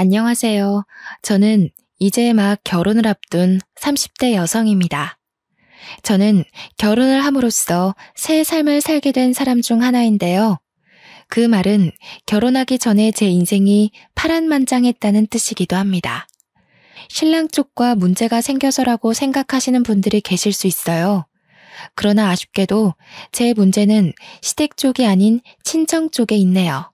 안녕하세요. 저는 이제 막 결혼을 앞둔 30대 여성입니다. 저는 결혼을 함으로써 새 삶을 살게 된 사람 중 하나인데요. 그 말은 결혼하기 전에 제 인생이 파란만장했다는 뜻이기도 합니다. 신랑 쪽과 문제가 생겨서라고 생각하시는 분들이 계실 수 있어요. 그러나 아쉽게도 제 문제는 시댁 쪽이 아닌 친정 쪽에 있네요.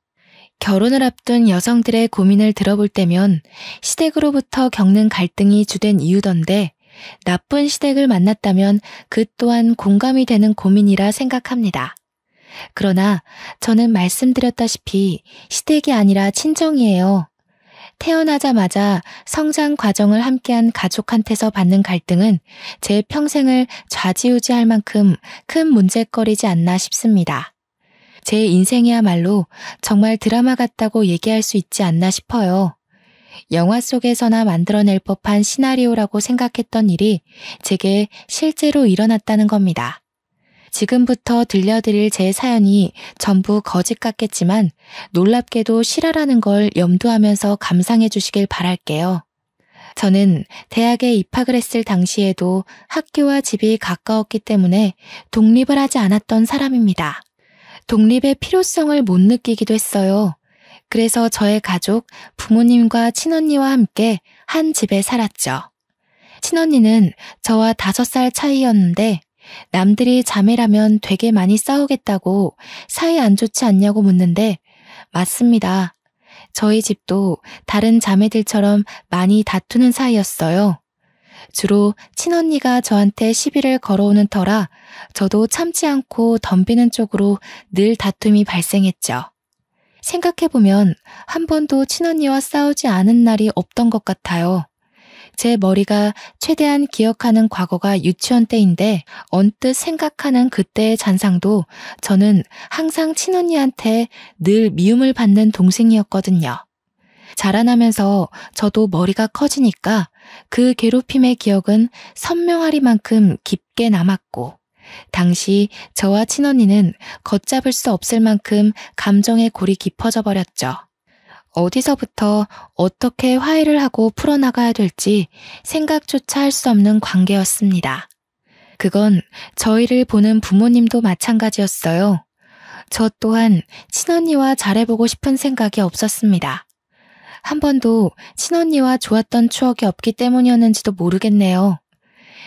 결혼을 앞둔 여성들의 고민을 들어볼 때면 시댁으로부터 겪는 갈등이 주된 이유던데 나쁜 시댁을 만났다면 그 또한 공감이 되는 고민이라 생각합니다. 그러나 저는 말씀드렸다시피 시댁이 아니라 친정이에요. 태어나자마자 성장 과정을 함께한 가족한테서 받는 갈등은 제 평생을 좌지우지할 만큼 큰 문제거리지 않나 싶습니다. 제 인생이야말로 정말 드라마 같다고 얘기할 수 있지 않나 싶어요. 영화 속에서나 만들어낼 법한 시나리오라고 생각했던 일이 제게 실제로 일어났다는 겁니다. 지금부터 들려드릴 제 사연이 전부 거짓 같겠지만 놀랍게도 실화라는 걸 염두하면서 감상해 주시길 바랄게요. 저는 대학에 입학을 했을 당시에도 학교와 집이 가까웠기 때문에 독립을 하지 않았던 사람입니다. 독립의 필요성을 못 느끼기도 했어요. 그래서 저의 가족, 부모님과 친언니와 함께 한 집에 살았죠. 친언니는 저와 5살 차이였는데 남들이 자매라면 되게 많이 싸우겠다고 사이 안 좋지 않냐고 묻는데 맞습니다. 저희 집도 다른 자매들처럼 많이 다투는 사이였어요. 주로 친언니가 저한테 시비를 걸어오는 터라 저도 참지 않고 덤비는 쪽으로 늘 다툼이 발생했죠. 생각해보면 한 번도 친언니와 싸우지 않은 날이 없던 것 같아요. 제 머리가 최대한 기억하는 과거가 유치원 때인데 언뜻 생각하는 그때의 잔상도 저는 항상 친언니한테 늘 미움을 받는 동생이었거든요. 자라나면서 저도 머리가 커지니까 그 괴롭힘의 기억은 선명하리만큼 깊게 남았고 당시 저와 친언니는 걷잡을 수 없을 만큼 감정의 골이 깊어져 버렸죠. 어디서부터 어떻게 화해를 하고 풀어나가야 될지 생각조차 할 수 없는 관계였습니다. 그건 저희를 보는 부모님도 마찬가지였어요. 저 또한 친언니와 잘해보고 싶은 생각이 없었습니다. 한 번도 친언니와 좋았던 추억이 없기 때문이었는지도 모르겠네요.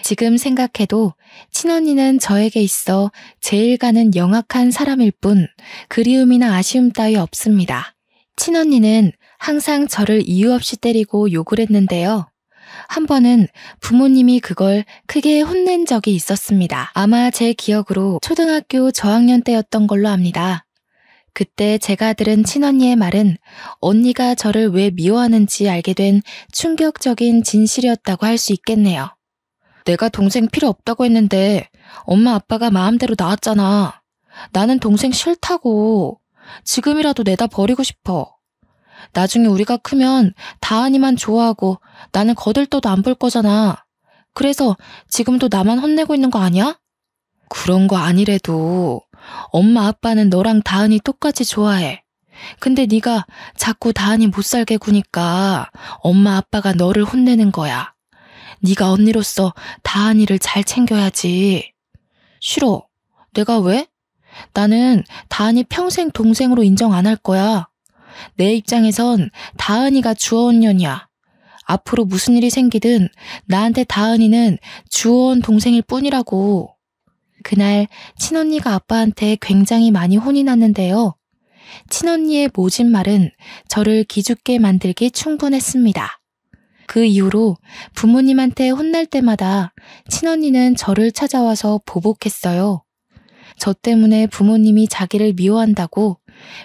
지금 생각해도 친언니는 저에게 있어 제일 가는 영악한 사람일 뿐 그리움이나 아쉬움 따위 없습니다. 친언니는 항상 저를 이유 없이 때리고 욕을 했는데요. 한 번은 부모님이 그걸 크게 혼낸 적이 있었습니다. 아마 제 기억으로 초등학교 저학년 때였던 걸로 압니다. 그때 제가 들은 친언니의 말은 언니가 저를 왜 미워하는지 알게 된 충격적인 진실이었다고 할 수 있겠네요. 내가 동생 필요 없다고 했는데 엄마 아빠가 마음대로 낳았잖아. 나는 동생 싫다고. 지금이라도 내다 버리고 싶어. 나중에 우리가 크면 다은이만 좋아하고 나는 거들떠도 안 볼 거잖아. 그래서 지금도 나만 혼내고 있는 거 아니야? 그런 거 아니래도 엄마 아빠는 너랑 다은이 똑같이 좋아해. 근데 네가 자꾸 다은이 못 살게 구니까 엄마 아빠가 너를 혼내는 거야. 네가 언니로서 다은이를 잘 챙겨야지. 싫어. 내가 왜? 나는 다은이 평생 동생으로 인정 안 할 거야. 내 입장에선 다은이가 주어온 년이야. 앞으로 무슨 일이 생기든 나한테 다은이는 주어온 동생일 뿐이라고. 그날 친언니가 아빠한테 굉장히 많이 혼이 났는데요. 친언니의 모진 말은 저를 기죽게 만들기 충분했습니다. 그 이후로 부모님한테 혼날 때마다 친언니는 저를 찾아와서 보복했어요. 저 때문에 부모님이 자기를 미워한다고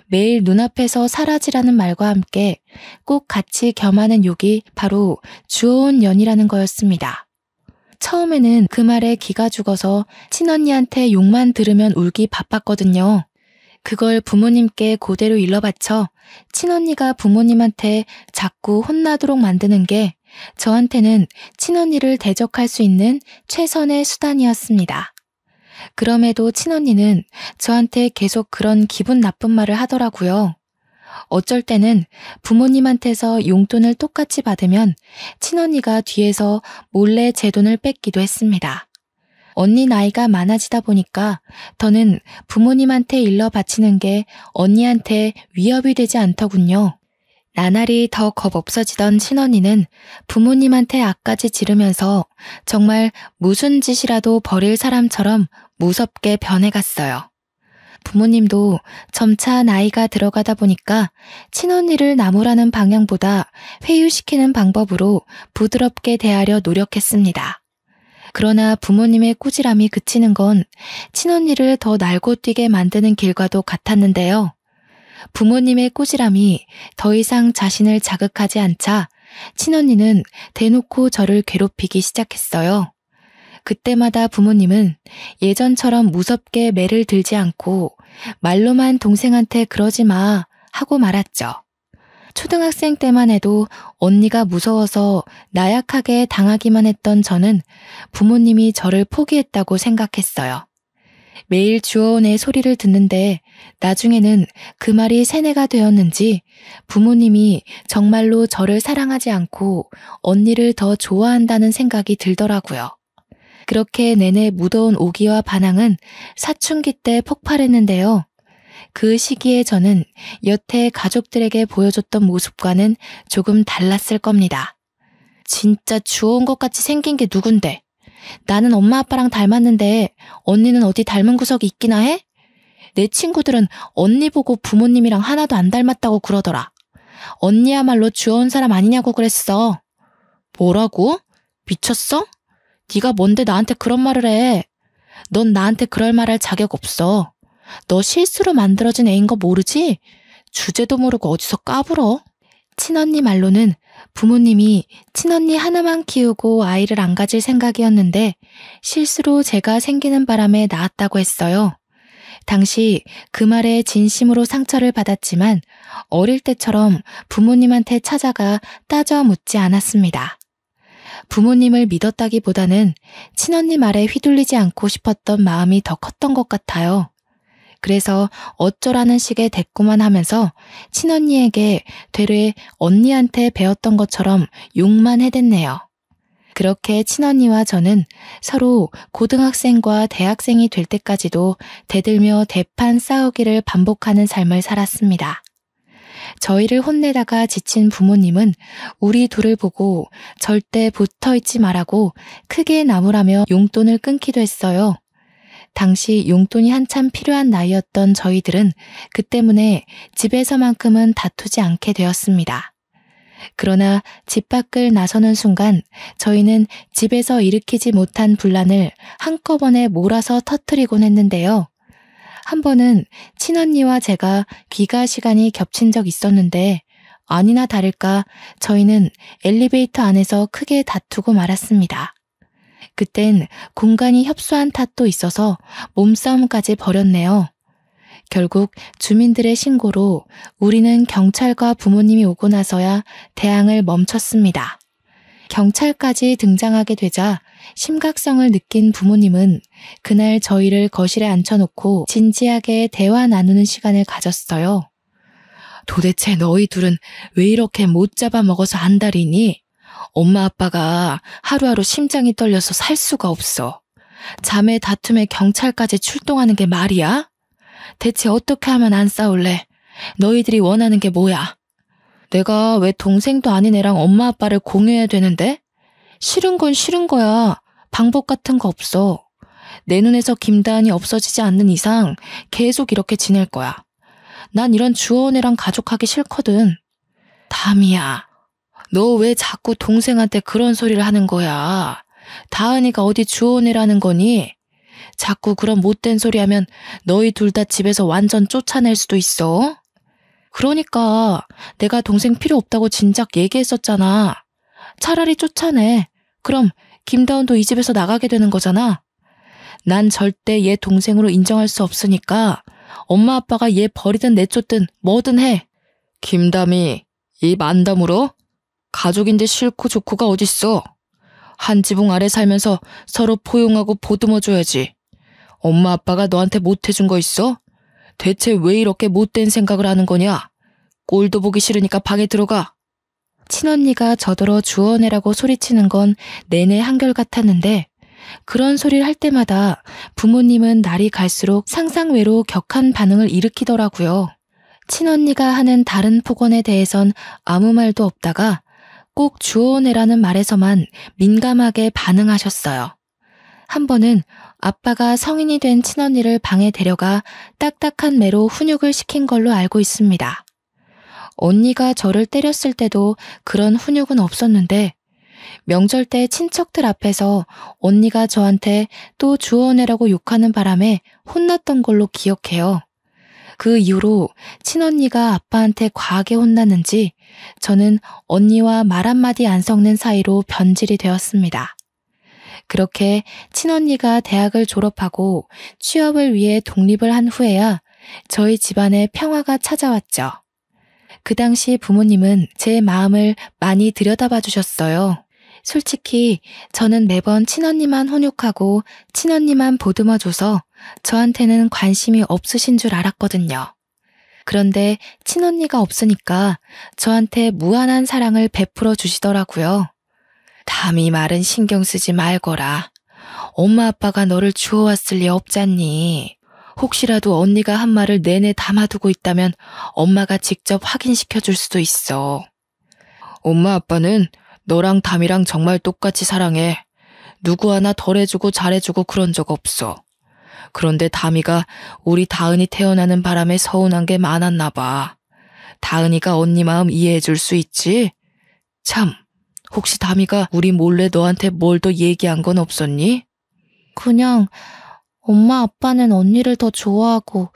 매일 눈앞에서 사라지라는 말과 함께 꼭 같이 겸하는 욕이 바로 주어온 년이라는 거였습니다. 처음에는 그 말에 기가 죽어서 친언니한테 욕만 들으면 울기 바빴거든요. 그걸 부모님께 그대로 일러바쳐 친언니가 부모님한테 자꾸 혼나도록 만드는 게 저한테는 친언니를 대적할 수 있는 최선의 수단이었습니다. 그럼에도 친언니는 저한테 계속 그런 기분 나쁜 말을 하더라고요. 어쩔 때는 부모님한테서 용돈을 똑같이 받으면 친언니가 뒤에서 몰래 제 돈을 뺏기도 했습니다. 언니 나이가 많아지다 보니까 더는 부모님한테 일러 바치는 게 언니한테 위협이 되지 않더군요. 나날이 더 겁 없어지던 친언니는 부모님한테 악까지 지르면서 정말 무슨 짓이라도 벌일 사람처럼 무섭게 변해갔어요. 부모님도 점차 나이가 들어가다 보니까 친언니를 나무라는 방향보다 회유시키는 방법으로 부드럽게 대하려 노력했습니다. 그러나 부모님의 꾸지람이 그치는 건 친언니를 더 날고 뛰게 만드는 길과도 같았는데요. 부모님의 꾸지람이 더 이상 자신을 자극하지 않자 친언니는 대놓고 저를 괴롭히기 시작했어요. 그때마다 부모님은 예전처럼 무섭게 매를 들지 않고 말로만 동생한테 그러지 마 하고 말았죠. 초등학생 때만 해도 언니가 무서워서 나약하게 당하기만 했던 저는 부모님이 저를 포기했다고 생각했어요. 매일 주어온의 소리를 듣는데 나중에는 그 말이 세뇌가 되었는지 부모님이 정말로 저를 사랑하지 않고 언니를 더 좋아한다는 생각이 들더라고요. 그렇게 내내 묻어온 오기와 반항은 사춘기 때 폭발했는데요. 그 시기에 저는 여태 가족들에게 보여줬던 모습과는 조금 달랐을 겁니다. 진짜 주워온 것 같이 생긴 게 누군데? 나는 엄마 아빠랑 닮았는데 언니는 어디 닮은 구석이 있기나 해? 내 친구들은 언니 보고 부모님이랑 하나도 안 닮았다고 그러더라. 언니야말로 주워온 사람 아니냐고 그랬어. 뭐라고? 미쳤어? 네가 뭔데 나한테 그런 말을 해? 넌 나한테 그럴 말할 자격 없어. 너 실수로 만들어진 애인 거 모르지? 주제도 모르고 어디서 까불어? 친언니 말로는 부모님이 친언니 하나만 키우고 아이를 안 가질 생각이었는데 실수로 제가 생기는 바람에 낳았다고 했어요. 당시 그 말에 진심으로 상처를 받았지만 어릴 때처럼 부모님한테 찾아가 따져 묻지 않았습니다. 부모님을 믿었다기보다는 친언니 말에 휘둘리지 않고 싶었던 마음이 더 컸던 것 같아요. 그래서 어쩌라는 식의 대꾸만 하면서 친언니에게 되레 언니한테 배웠던 것처럼 욕만 해댔네요. 그렇게 친언니와 저는 서로 고등학생과 대학생이 될 때까지도 대들며 대판 싸우기를 반복하는 삶을 살았습니다. 저희를 혼내다가 지친 부모님은 우리 둘을 보고 절대 붙어있지 말라고 크게 나무라며 용돈을 끊기도 했어요. 당시 용돈이 한참 필요한 나이였던 저희들은 그 때문에 집에서만큼은 다투지 않게 되었습니다. 그러나 집 밖을 나서는 순간 저희는 집에서 일으키지 못한 분란을 한꺼번에 몰아서 터뜨리곤 했는데요. 한 번은 친언니와 제가 귀가 시간이 겹친 적 있었는데 아니나 다를까 저희는 엘리베이터 안에서 크게 다투고 말았습니다. 그땐 공간이 협소한 탓도 있어서 몸싸움까지 벌였네요. 결국 주민들의 신고로 우리는 경찰과 부모님이 오고 나서야 대항을 멈췄습니다. 경찰까지 등장하게 되자 심각성을 느낀 부모님은 그날 저희를 거실에 앉혀놓고 진지하게 대화 나누는 시간을 가졌어요. 도대체 너희 둘은 왜 이렇게 못 잡아먹어서 안달이니? 엄마 아빠가 하루하루 심장이 떨려서 살 수가 없어. 자매 다툼에 경찰까지 출동하는 게 말이야? 대체 어떻게 하면 안 싸울래? 너희들이 원하는 게 뭐야? 내가 왜 동생도 아닌 애랑 엄마 아빠를 공유해야 되는데? 싫은 건 싫은 거야. 방법 같은 거 없어. 내 눈에서 김다은이 없어지지 않는 이상 계속 이렇게 지낼 거야. 난 이런 주워온 애랑 가족하기 싫거든. 담이야, 너 왜 자꾸 동생한테 그런 소리를 하는 거야? 다은이가 어디 주워온 애라는 거니? 자꾸 그런 못된 소리 하면 너희 둘 다 집에서 완전 쫓아낼 수도 있어. 그러니까 내가 동생 필요 없다고 진작 얘기했었잖아. 차라리 쫓아내. 그럼 김다운도 이 집에서 나가게 되는 거잖아. 난 절대 얘 동생으로 인정할 수 없으니까 엄마 아빠가 얘 버리든 내쫓든 뭐든 해. 김담이 입 안 다물어? 가족인데 싫고 좋고가 어딨어. 한 지붕 아래 살면서 서로 포용하고 보듬어줘야지. 엄마 아빠가 너한테 못해준 거 있어? 대체 왜 이렇게 못된 생각을 하는 거냐? 꼴도 보기 싫으니까 방에 들어가. 친언니가 저더러 주워내라고 소리치는 건 내내 한결같았는데 그런 소리를 할 때마다 부모님은 날이 갈수록 상상외로 격한 반응을 일으키더라고요. 친언니가 하는 다른 폭언에 대해선 아무 말도 없다가 꼭 주워내라는 말에서만 민감하게 반응하셨어요. 한 번은 아빠가 성인이 된 친언니를 방에 데려가 딱딱한 매로 훈육을 시킨 걸로 알고 있습니다. 언니가 저를 때렸을 때도 그런 훈육은 없었는데 명절 때 친척들 앞에서 언니가 저한테 또 주워내라고 욕하는 바람에 혼났던 걸로 기억해요. 그 이후로 친언니가 아빠한테 과하게 혼났는지 저는 언니와 말 한마디 안 섞는 사이로 변질이 되었습니다. 그렇게 친언니가 대학을 졸업하고 취업을 위해 독립을 한 후에야 저희 집안에 평화가 찾아왔죠. 그 당시 부모님은 제 마음을 많이 들여다봐 주셨어요. 솔직히 저는 매번 친언니만 훈육하고 친언니만 보듬어줘서 저한테는 관심이 없으신 줄 알았거든요. 그런데 친언니가 없으니까 저한테 무한한 사랑을 베풀어 주시더라고요. 담이 말은 신경 쓰지 말거라. 엄마 아빠가 너를 주워왔을 리 없잖니. 혹시라도 언니가 한 말을 내내 담아두고 있다면 엄마가 직접 확인시켜 줄 수도 있어. 엄마 아빠는 너랑 담이랑 정말 똑같이 사랑해. 누구 하나 덜해주고 잘해주고 그런 적 없어. 그런데 담이가 우리 다은이 태어나는 바람에 서운한 게 많았나 봐. 다은이가 언니 마음 이해해 줄 수 있지? 참, 혹시 담이가 우리 몰래 너한테 뭘 더 얘기한 건 없었니? 그냥 엄마 아빠는 언니를 더 좋아하고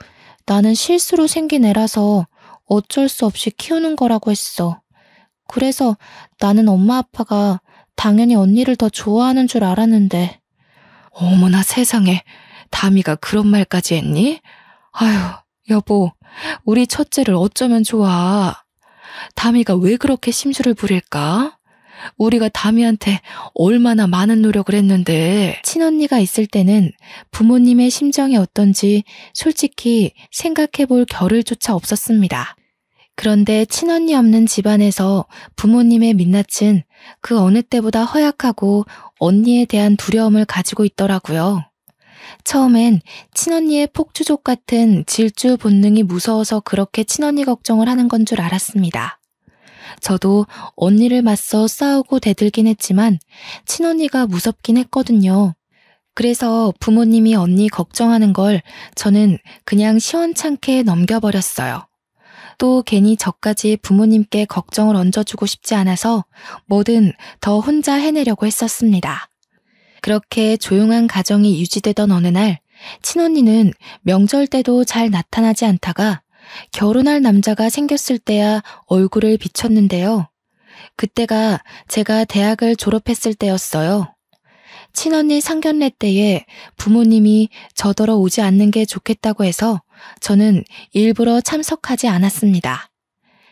나는 실수로 생긴 애라서 어쩔 수 없이 키우는 거라고 했어. 그래서 나는 엄마 아빠가 당연히 언니를 더 좋아하는 줄 알았는데. 어머나 세상에, 담이가 그런 말까지 했니? 아휴, 여보, 우리 첫째를 어쩌면 좋아. 담이가 왜 그렇게 심술을 부릴까? 우리가 담이한테 얼마나 많은 노력을 했는데. 친언니가 있을 때는 부모님의 심정이 어떤지 솔직히 생각해 볼 겨를조차 없었습니다. 그런데 친언니 없는 집안에서 부모님의 민낯은 그 어느 때보다 허약하고 언니에 대한 두려움을 가지고 있더라고요. 처음엔 친언니의 폭주족 같은 질주 본능이 무서워서 그렇게 친언니 걱정을 하는 건 줄 알았습니다. 저도 언니를 맞서 싸우고 대들긴 했지만 친언니가 무섭긴 했거든요. 그래서 부모님이 언니 걱정하는 걸 저는 그냥 시원찮게 넘겨버렸어요. 또 괜히 저까지 부모님께 걱정을 얹어주고 싶지 않아서 뭐든 더 혼자 해내려고 했었습니다. 그렇게 조용한 가정이 유지되던 어느 날 친언니는 명절 때도 잘 나타나지 않다가 결혼할 남자가 생겼을 때야 얼굴을 비췄는데요. 그때가 제가 대학을 졸업했을 때였어요. 친언니 상견례 때에 부모님이 저더러 오지 않는 게 좋겠다고 해서 저는 일부러 참석하지 않았습니다.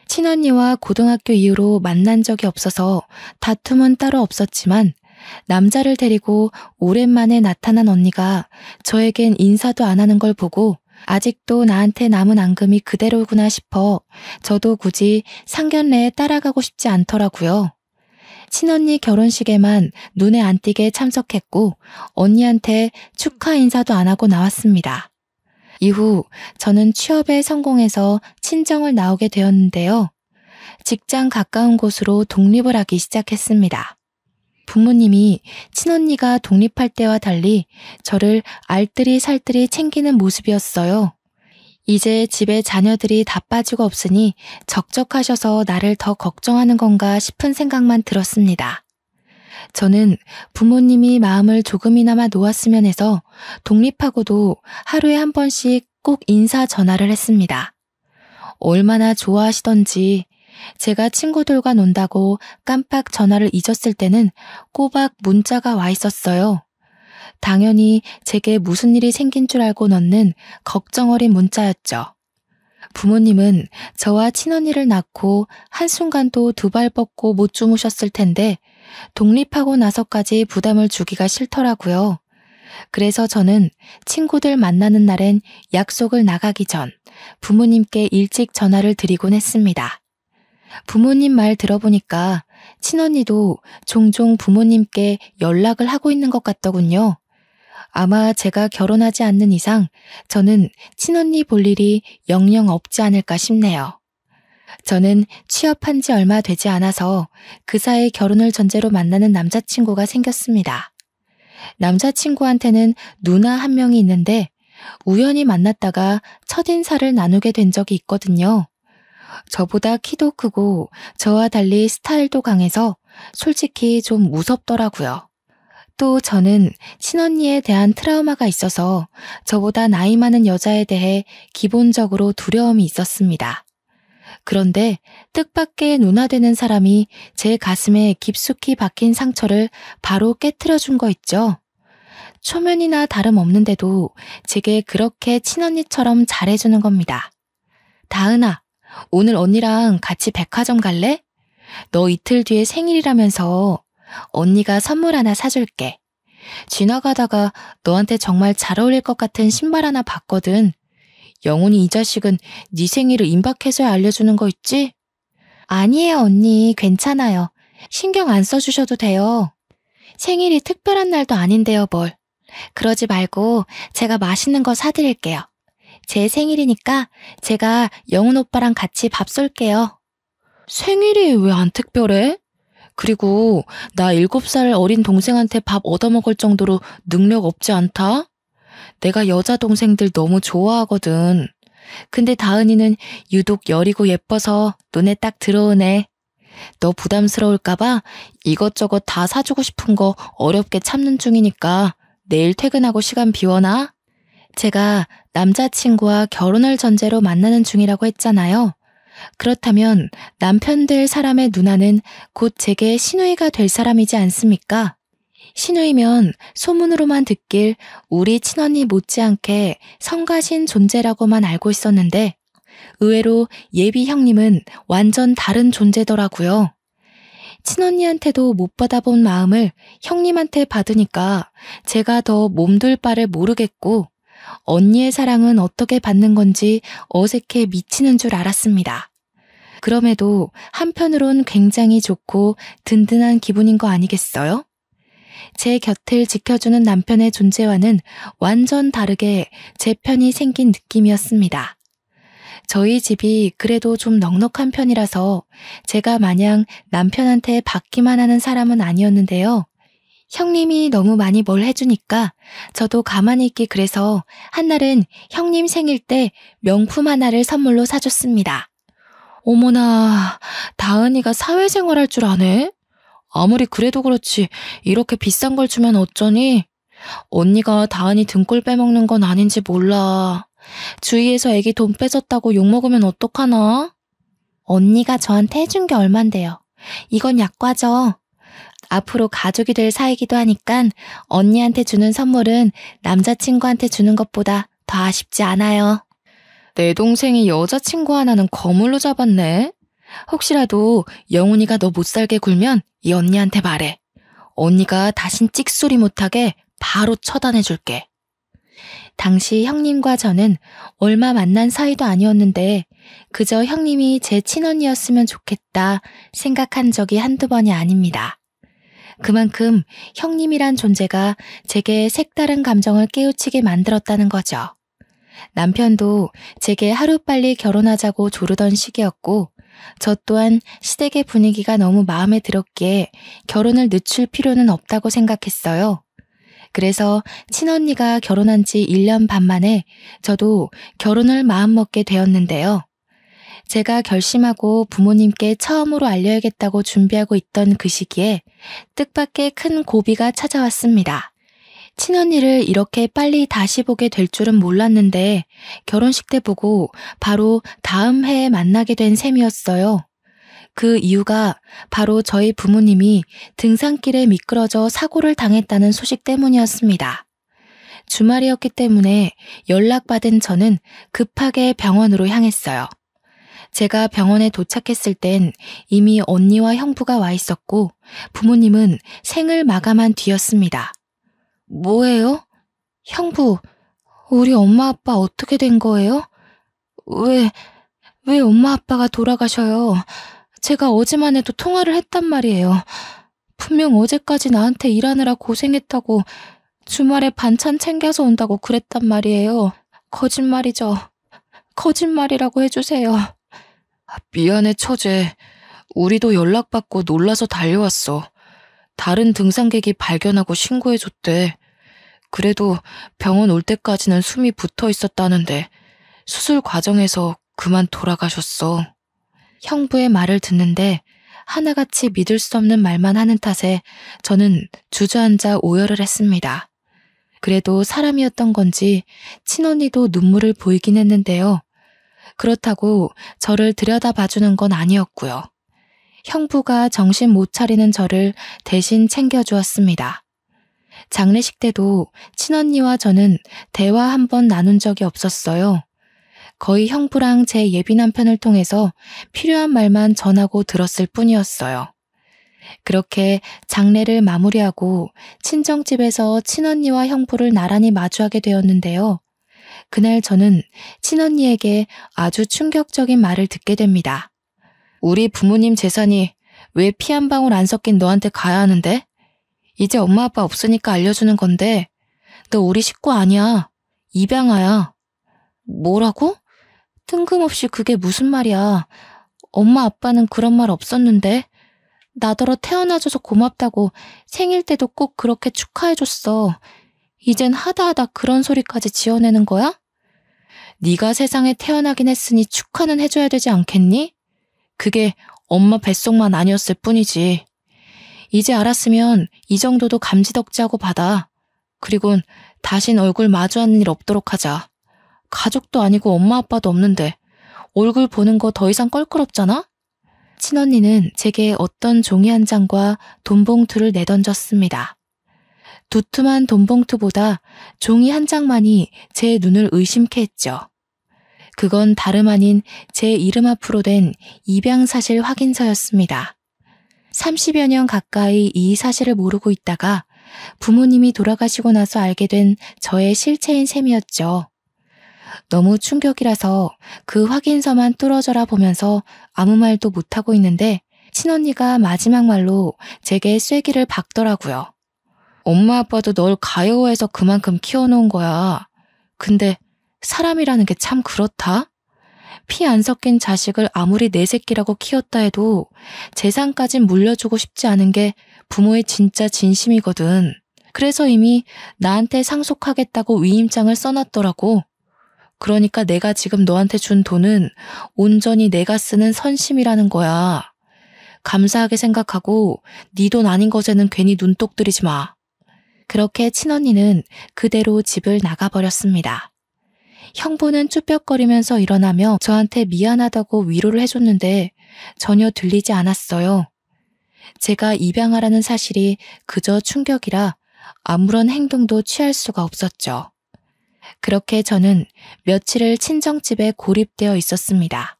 친언니와 고등학교 이후로 만난 적이 없어서 다툼은 따로 없었지만 남자를 데리고 오랜만에 나타난 언니가 저에겐 인사도 안 하는 걸 보고 아직도 나한테 남은 앙금이 그대로구나 싶어 저도 굳이 상견례에 따라가고 싶지 않더라고요. 친언니 결혼식에만 눈에 안 띄게 참석했고 언니한테 축하 인사도 안 하고 나왔습니다. 이후 저는 취업에 성공해서 친정을 나오게 되었는데요. 직장 가까운 곳으로 독립을 하기 시작했습니다. 부모님이 친언니가 독립할 때와 달리 저를 알뜰히 살뜰히 챙기는 모습이었어요. 이제 집에 자녀들이 다 빠지고 없으니 적적하셔서 나를 더 걱정하는 건가 싶은 생각만 들었습니다. 저는 부모님이 마음을 조금이나마 놓았으면 해서 독립하고도 하루에 한 번씩 꼭 인사 전화를 했습니다. 얼마나 좋아하시던지 제가 친구들과 논다고 깜빡 전화를 잊었을 때는 꼬박 문자가 와 있었어요. 당연히 제게 무슨 일이 생긴 줄 알고 넣는 걱정 어린 문자였죠. 부모님은 저와 친언니를 낳고 한순간도 두 발 뻗고 못 주무셨을 텐데 독립하고 나서까지 부담을 주기가 싫더라고요. 그래서 저는 친구들 만나는 날엔 약속을 나가기 전 부모님께 일찍 전화를 드리곤 했습니다. 부모님 말 들어보니까 친언니도 종종 부모님께 연락을 하고 있는 것 같더군요. 아마 제가 결혼하지 않는 이상 저는 친언니 볼 일이 영영 없지 않을까 싶네요. 저는 취업한 지 얼마 되지 않아서 그 사이 결혼을 전제로 만나는 남자친구가 생겼습니다. 남자친구한테는 누나 한 명이 있는데 우연히 만났다가 첫인사를 나누게 된 적이 있거든요. 저보다 키도 크고 저와 달리 스타일도 강해서 솔직히 좀 무섭더라고요. 또 저는 친언니에 대한 트라우마가 있어서 저보다 나이 많은 여자에 대해 기본적으로 두려움이 있었습니다. 그런데 뜻밖의 누나 되는 사람이 제 가슴에 깊숙이 박힌 상처를 바로 깨트려 준 거 있죠. 초면이나 다름없는데도 제게 그렇게 친언니처럼 잘해주는 겁니다. 다은아, 오늘 언니랑 같이 백화점 갈래? 너 이틀 뒤에 생일이라면서 언니가 선물 하나 사줄게. 지나가다가 너한테 정말 잘 어울릴 것 같은 신발 하나 봤거든. 영훈이 이 자식은 네 생일을 임박해서야 알려주는 거 있지? 아니에요 언니, 괜찮아요. 신경 안 써주셔도 돼요. 생일이 특별한 날도 아닌데요 뭘. 그러지 말고 제가 맛있는 거 사드릴게요. 제 생일이니까 제가 영훈 오빠랑 같이 밥 쏠게요. 생일이 왜 안 특별해? 그리고 나 7살 어린 동생한테 밥 얻어먹을 정도로 능력 없지 않다? 내가 여자 동생들 너무 좋아하거든. 근데 다은이는 유독 여리고 예뻐서 눈에 딱 들어오네. 너 부담스러울까봐 이것저것 다 사주고 싶은 거 어렵게 참는 중이니까 내일 퇴근하고 시간 비워놔. 제가 남자친구와 결혼을 전제로 만나는 중이라고 했잖아요. 그렇다면 남편 될 사람의 누나는 곧 제게 시누이가 될 사람이지 않습니까? 시누이면 소문으로만 듣길 우리 친언니 못지않게 성가신 존재라고만 알고 있었는데 의외로 예비 형님은 완전 다른 존재더라고요. 친언니한테도 못 받아본 마음을 형님한테 받으니까 제가 더 몸둘 바를 모르겠고 언니의 사랑은 어떻게 받는 건지 어색해 미치는 줄 알았습니다. 그럼에도 한편으론 굉장히 좋고 든든한 기분인 거 아니겠어요? 제 곁을 지켜주는 남편의 존재와는 완전 다르게 제 편이 생긴 느낌이었습니다. 저희 집이 그래도 좀 넉넉한 편이라서 제가 마냥 남편한테 받기만 하는 사람은 아니었는데요. 형님이 너무 많이 뭘 해주니까 저도 가만히 있기 그래서 한날은 형님 생일 때 명품 하나를 선물로 사줬습니다. 어머나, 다은이가 사회생활 할 줄 아네? 아무리 그래도 그렇지 이렇게 비싼 걸 주면 어쩌니? 언니가 다은이 등골 빼먹는 건 아닌지 몰라. 주위에서 애기 돈 뺏었다고 욕먹으면 어떡하나? 언니가 저한테 해준 게 얼만데요. 이건 약과죠. 앞으로 가족이 될 사이기도 하니까 언니한테 주는 선물은 남자친구한테 주는 것보다 더 아쉽지 않아요. 내 동생이 여자친구 하나는 거물로 잡았네. 혹시라도 영훈이가 너 못살게 굴면 이 언니한테 말해. 언니가 다신 찍소리 못하게 바로 처단해줄게. 당시 형님과 저는 얼마 만난 사이도 아니었는데 그저 형님이 제 친언니였으면 좋겠다 생각한 적이 한두 번이 아닙니다. 그만큼 형님이란 존재가 제게 색다른 감정을 깨우치게 만들었다는 거죠. 남편도 제게 하루빨리 결혼하자고 조르던 시기였고 저 또한 시댁의 분위기가 너무 마음에 들었기에 결혼을 늦출 필요는 없다고 생각했어요. 그래서 친언니가 결혼한 지 1년 반 만에 저도 결혼을 마음먹게 되었는데요. 제가 결심하고 부모님께 처음으로 알려야겠다고 준비하고 있던 그 시기에 뜻밖의 큰 고비가 찾아왔습니다. 친언니를 이렇게 빨리 다시 보게 될 줄은 몰랐는데 결혼식 때 보고 바로 다음 해에 만나게 된 셈이었어요. 그 이유가 바로 저희 부모님이 등산길에 미끄러져 사고를 당했다는 소식 때문이었습니다. 주말이었기 때문에 연락받은 저는 급하게 병원으로 향했어요. 제가 병원에 도착했을 땐 이미 언니와 형부가 와 있었고 부모님은 생을 마감한 뒤였습니다. 뭐예요? 형부, 우리 엄마 아빠 어떻게 된 거예요? 왜 엄마 아빠가 돌아가셔요? 제가 어제만 해도 통화를 했단 말이에요. 분명 어제까지 나한테 일하느라 고생했다고 주말에 반찬 챙겨서 온다고 그랬단 말이에요. 거짓말이죠. 거짓말이라고 해주세요. 미안해, 처제. 우리도 연락받고 놀라서 달려왔어. 다른 등산객이 발견하고 신고해줬대. 그래도 병원 올 때까지는 숨이 붙어 있었다는데 수술 과정에서 그만 돌아가셨어. 형부의 말을 듣는데 하나같이 믿을 수 없는 말만 하는 탓에 저는 주저앉아 오열을 했습니다. 그래도 사람이었던 건지 친언니도 눈물을 보이긴 했는데요. 그렇다고 저를 들여다봐주는 건 아니었고요. 형부가 정신 못 차리는 저를 대신 챙겨주었습니다. 장례식 때도 친언니와 저는 대화 한 번 나눈 적이 없었어요. 거의 형부랑 제 예비 남편을 통해서 필요한 말만 전하고 들었을 뿐이었어요. 그렇게 장례를 마무리하고 친정집에서 친언니와 형부를 나란히 마주하게 되었는데요. 그날 저는 친언니에게 아주 충격적인 말을 듣게 됩니다. 우리 부모님 재산이 왜 피 한 방울 안 섞인 너한테 가야 하는데? 이제 엄마 아빠 없으니까 알려주는 건데 너 우리 식구 아니야. 입양아야. 뭐라고? 뜬금없이 그게 무슨 말이야. 엄마 아빠는 그런 말 없었는데. 나더러 태어나줘서 고맙다고 생일 때도 꼭 그렇게 축하해줬어. 이젠 하다하다 그런 소리까지 지어내는 거야? 네가 세상에 태어나긴 했으니 축하는 해줘야 되지 않겠니? 그게 엄마 뱃속만 아니었을 뿐이지. 이제 알았으면 이 정도도 감지덕지하고 받아. 그리곤 다신 얼굴 마주하는 일 없도록 하자. 가족도 아니고 엄마 아빠도 없는데 얼굴 보는 거 더 이상 껄끄럽잖아? 친언니는 제게 어떤 종이 한 장과 돈봉투를 내던졌습니다. 두툼한 돈봉투보다 종이 한 장만이 제 눈을 의심케 했죠. 그건 다름 아닌 제 이름 앞으로 된 입양사실 확인서였습니다. 30여 년 가까이 이 사실을 모르고 있다가 부모님이 돌아가시고 나서 알게 된 저의 실체인 셈이었죠. 너무 충격이라서 그 확인서만 뚫어져라 보면서 아무 말도 못하고 있는데 친언니가 마지막 말로 제게 쐐기를 박더라고요. 엄마 아빠도 널 가여워해서 그만큼 키워놓은 거야. 근데 사람이라는 게 참 그렇다. 피 안 섞인 자식을 아무리 내 새끼라고 키웠다 해도 재산까진 물려주고 싶지 않은 게 부모의 진짜 진심이거든. 그래서 이미 나한테 상속하겠다고 위임장을 써놨더라고. 그러니까 내가 지금 너한테 준 돈은 온전히 내가 쓰는 선심이라는 거야. 감사하게 생각하고 네 돈 아닌 것에는 괜히 눈독 들이지 마. 그렇게 친언니는 그대로 집을 나가버렸습니다. 형부는 쭈뼛거리면서 일어나며 저한테 미안하다고 위로를 해줬는데 전혀 들리지 않았어요. 제가 입양하라는 사실이 그저 충격이라 아무런 행동도 취할 수가 없었죠. 그렇게 저는 며칠을 친정집에 고립되어 있었습니다.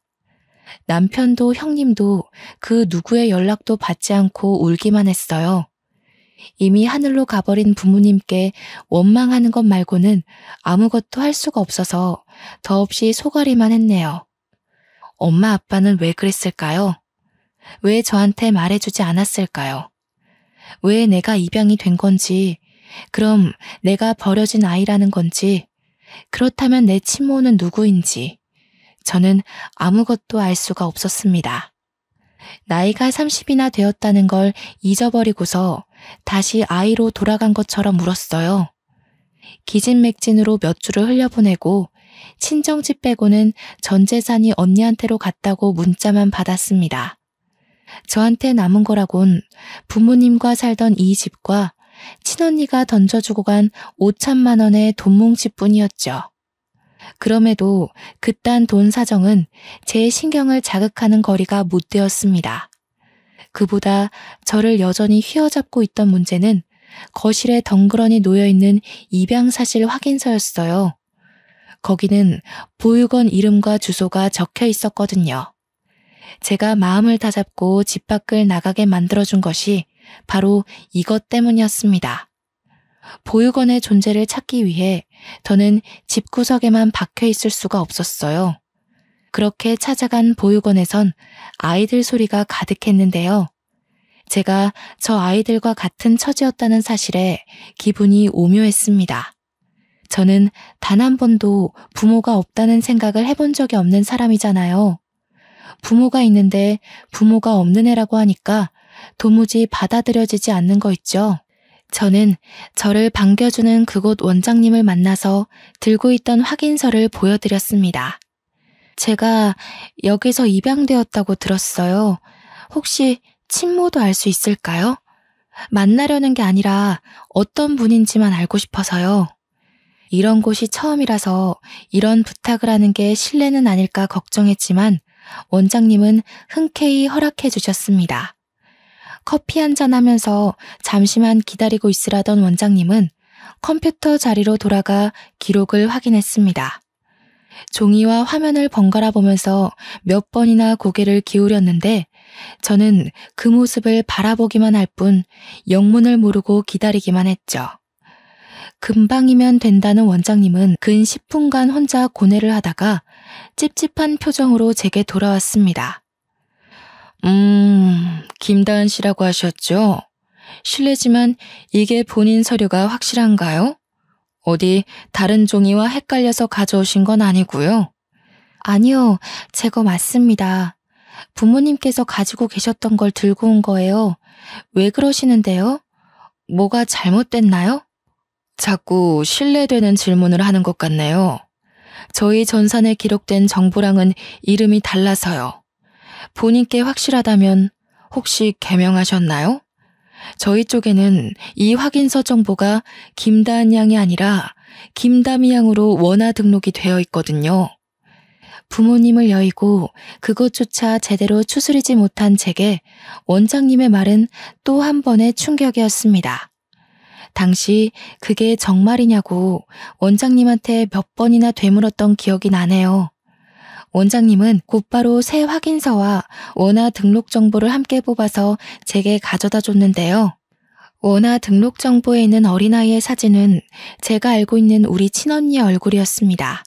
남편도 형님도 그 누구의 연락도 받지 않고 울기만 했어요. 이미 하늘로 가버린 부모님께 원망하는 것 말고는 아무것도 할 수가 없어서 더없이 속앓이만 했네요. 엄마 아빠는 왜 그랬을까요? 왜 저한테 말해주지 않았을까요? 왜 내가 입양이 된 건지, 그럼 내가 버려진 아이라는 건지, 그렇다면 내 친모는 누구인지 저는 아무것도 알 수가 없었습니다. 나이가 30이나 되었다는 걸 잊어버리고서 다시 아이로 돌아간 것처럼 울었어요. 기진맥진으로 몇 주를 흘려보내고 친정집 빼고는 전 재산이 언니한테로 갔다고 문자만 받았습니다. 저한테 남은 거라곤 부모님과 살던 이 집과 친언니가 던져주고 간 5천만 원의 돈뭉치뿐이었죠. 그럼에도 그딴 돈 사정은 제 신경을 자극하는 거리가 못 되었습니다. 그보다 저를 여전히 휘어잡고 있던 문제는 거실에 덩그러니 놓여있는 입양사실 확인서였어요. 거기는 보육원 이름과 주소가 적혀 있었거든요. 제가 마음을 다잡고 집 밖을 나가게 만들어준 것이 바로 이것 때문이었습니다. 보육원의 존재를 찾기 위해 저는 집구석에만 박혀 있을 수가 없었어요. 그렇게 찾아간 보육원에선 아이들 소리가 가득했는데요. 제가 저 아이들과 같은 처지였다는 사실에 기분이 오묘했습니다. 저는 단 한 번도 부모가 없다는 생각을 해본 적이 없는 사람이잖아요. 부모가 있는데 부모가 없는 애라고 하니까 도무지 받아들여지지 않는 거 있죠. 저는 저를 반겨주는 그곳 원장님을 만나서 들고 있던 확인서를 보여드렸습니다. 제가 여기서 입양되었다고 들었어요. 혹시 친모도 알 수 있을까요? 만나려는 게 아니라 어떤 분인지만 알고 싶어서요. 이런 곳이 처음이라서 이런 부탁을 하는 게 실례는 아닐까 걱정했지만 원장님은 흔쾌히 허락해 주셨습니다. 커피 한잔 하면서 잠시만 기다리고 있으라던 원장님은 컴퓨터 자리로 돌아가 기록을 확인했습니다. 종이와 화면을 번갈아 보면서 몇 번이나 고개를 기울였는데 저는 그 모습을 바라보기만 할 뿐 영문을 모르고 기다리기만 했죠. 금방이면 된다는 원장님은 근 10분간 혼자 고뇌를 하다가 찝찝한 표정으로 제게 돌아왔습니다. 김다은 씨라고 하셨죠? 실례지만 이게 본인 서류가 확실한가요? 어디 다른 종이와 헷갈려서 가져오신 건 아니고요? 아니요, 제 거 맞습니다. 부모님께서 가지고 계셨던 걸 들고 온 거예요. 왜 그러시는데요? 뭐가 잘못됐나요? 자꾸 신뢰되는 질문을 하는 것 같네요. 저희 전산에 기록된 정보랑은 이름이 달라서요. 본인께 확실하다면 혹시 개명하셨나요? 저희 쪽에는 이 확인서 정보가 김다은 양이 아니라 김다미 양으로 원화 등록이 되어 있거든요. 부모님을 여의고 그것조차 제대로 추스리지 못한 제게 원장님의 말은 또 한 번의 충격이었습니다. 당시 그게 정말이냐고 원장님한테 몇 번이나 되물었던 기억이 나네요. 원장님은 곧바로 새 확인서와 원화 등록 정보를 함께 뽑아서 제게 가져다 줬는데요. 원화 등록 정보에 있는 어린아이의 사진은 제가 알고 있는 우리 친언니의 얼굴이었습니다.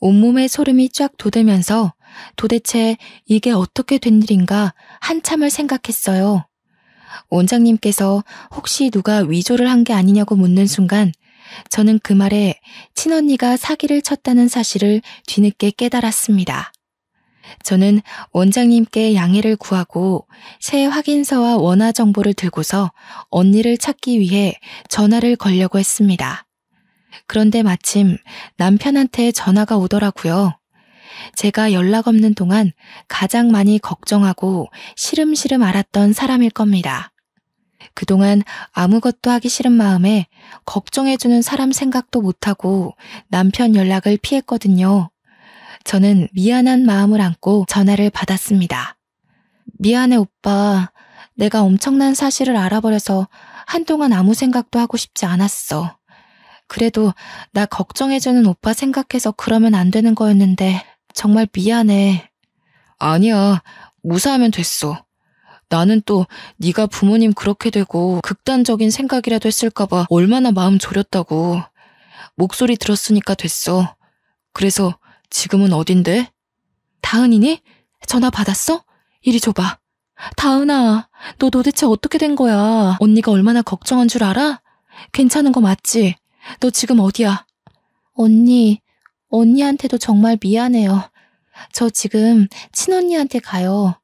온몸에 소름이 쫙 돋으면서 도대체 이게 어떻게 된 일인가 한참을 생각했어요. 원장님께서 혹시 누가 위조를 한 게 아니냐고 묻는 순간 저는 그 말에 친언니가 사기를 쳤다는 사실을 뒤늦게 깨달았습니다. 저는 원장님께 양해를 구하고 새 확인서와 원화 정보를 들고서 언니를 찾기 위해 전화를 걸려고 했습니다. 그런데 마침 남편한테 전화가 오더라고요. 제가 연락 없는 동안 가장 많이 걱정하고 시름시름 앓았던 사람일 겁니다. 그동안 아무것도 하기 싫은 마음에 걱정해주는 사람 생각도 못하고 남편 연락을 피했거든요. 저는 미안한 마음을 안고 전화를 받았습니다. 미안해 오빠. 내가 엄청난 사실을 알아버려서 한동안 아무 생각도 하고 싶지 않았어. 그래도 나 걱정해주는 오빠 생각해서 그러면 안 되는 거였는데 정말 미안해. 아니야. 무사하면 됐어. 나는 또 네가 부모님 그렇게 되고 극단적인 생각이라도 했을까봐 얼마나 마음 졸였다고. 목소리 들었으니까 됐어. 그래서 지금은 어딘데? 다은이니? 전화 받았어? 이리 줘봐. 다은아, 너 도대체 어떻게 된 거야? 언니가 얼마나 걱정한 줄 알아? 괜찮은 거 맞지? 너 지금 어디야? 언니한테도 정말 미안해요. 저 지금 친언니한테 가요.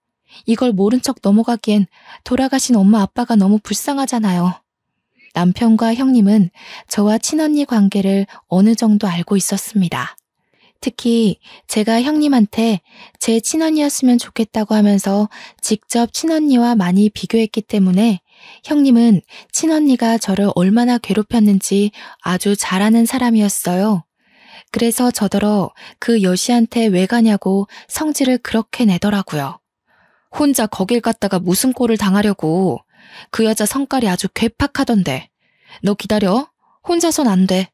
이걸 모른 척 넘어가기엔 돌아가신 엄마 아빠가 너무 불쌍하잖아요. 남편과 형님은 저와 친언니 관계를 어느 정도 알고 있었습니다. 특히 제가 형님한테 제 친언니였으면 좋겠다고 하면서 직접 친언니와 많이 비교했기 때문에 형님은 친언니가 저를 얼마나 괴롭혔는지 아주 잘 아는 사람이었어요. 그래서 저더러 그 여시한테 왜 가냐고 성질을 그렇게 내더라고요. 혼자 거길 갔다가 무슨 꼴을 당하려고. 그 여자 성깔이 아주 괴팍하던데. 너 기다려. 혼자선 안 돼.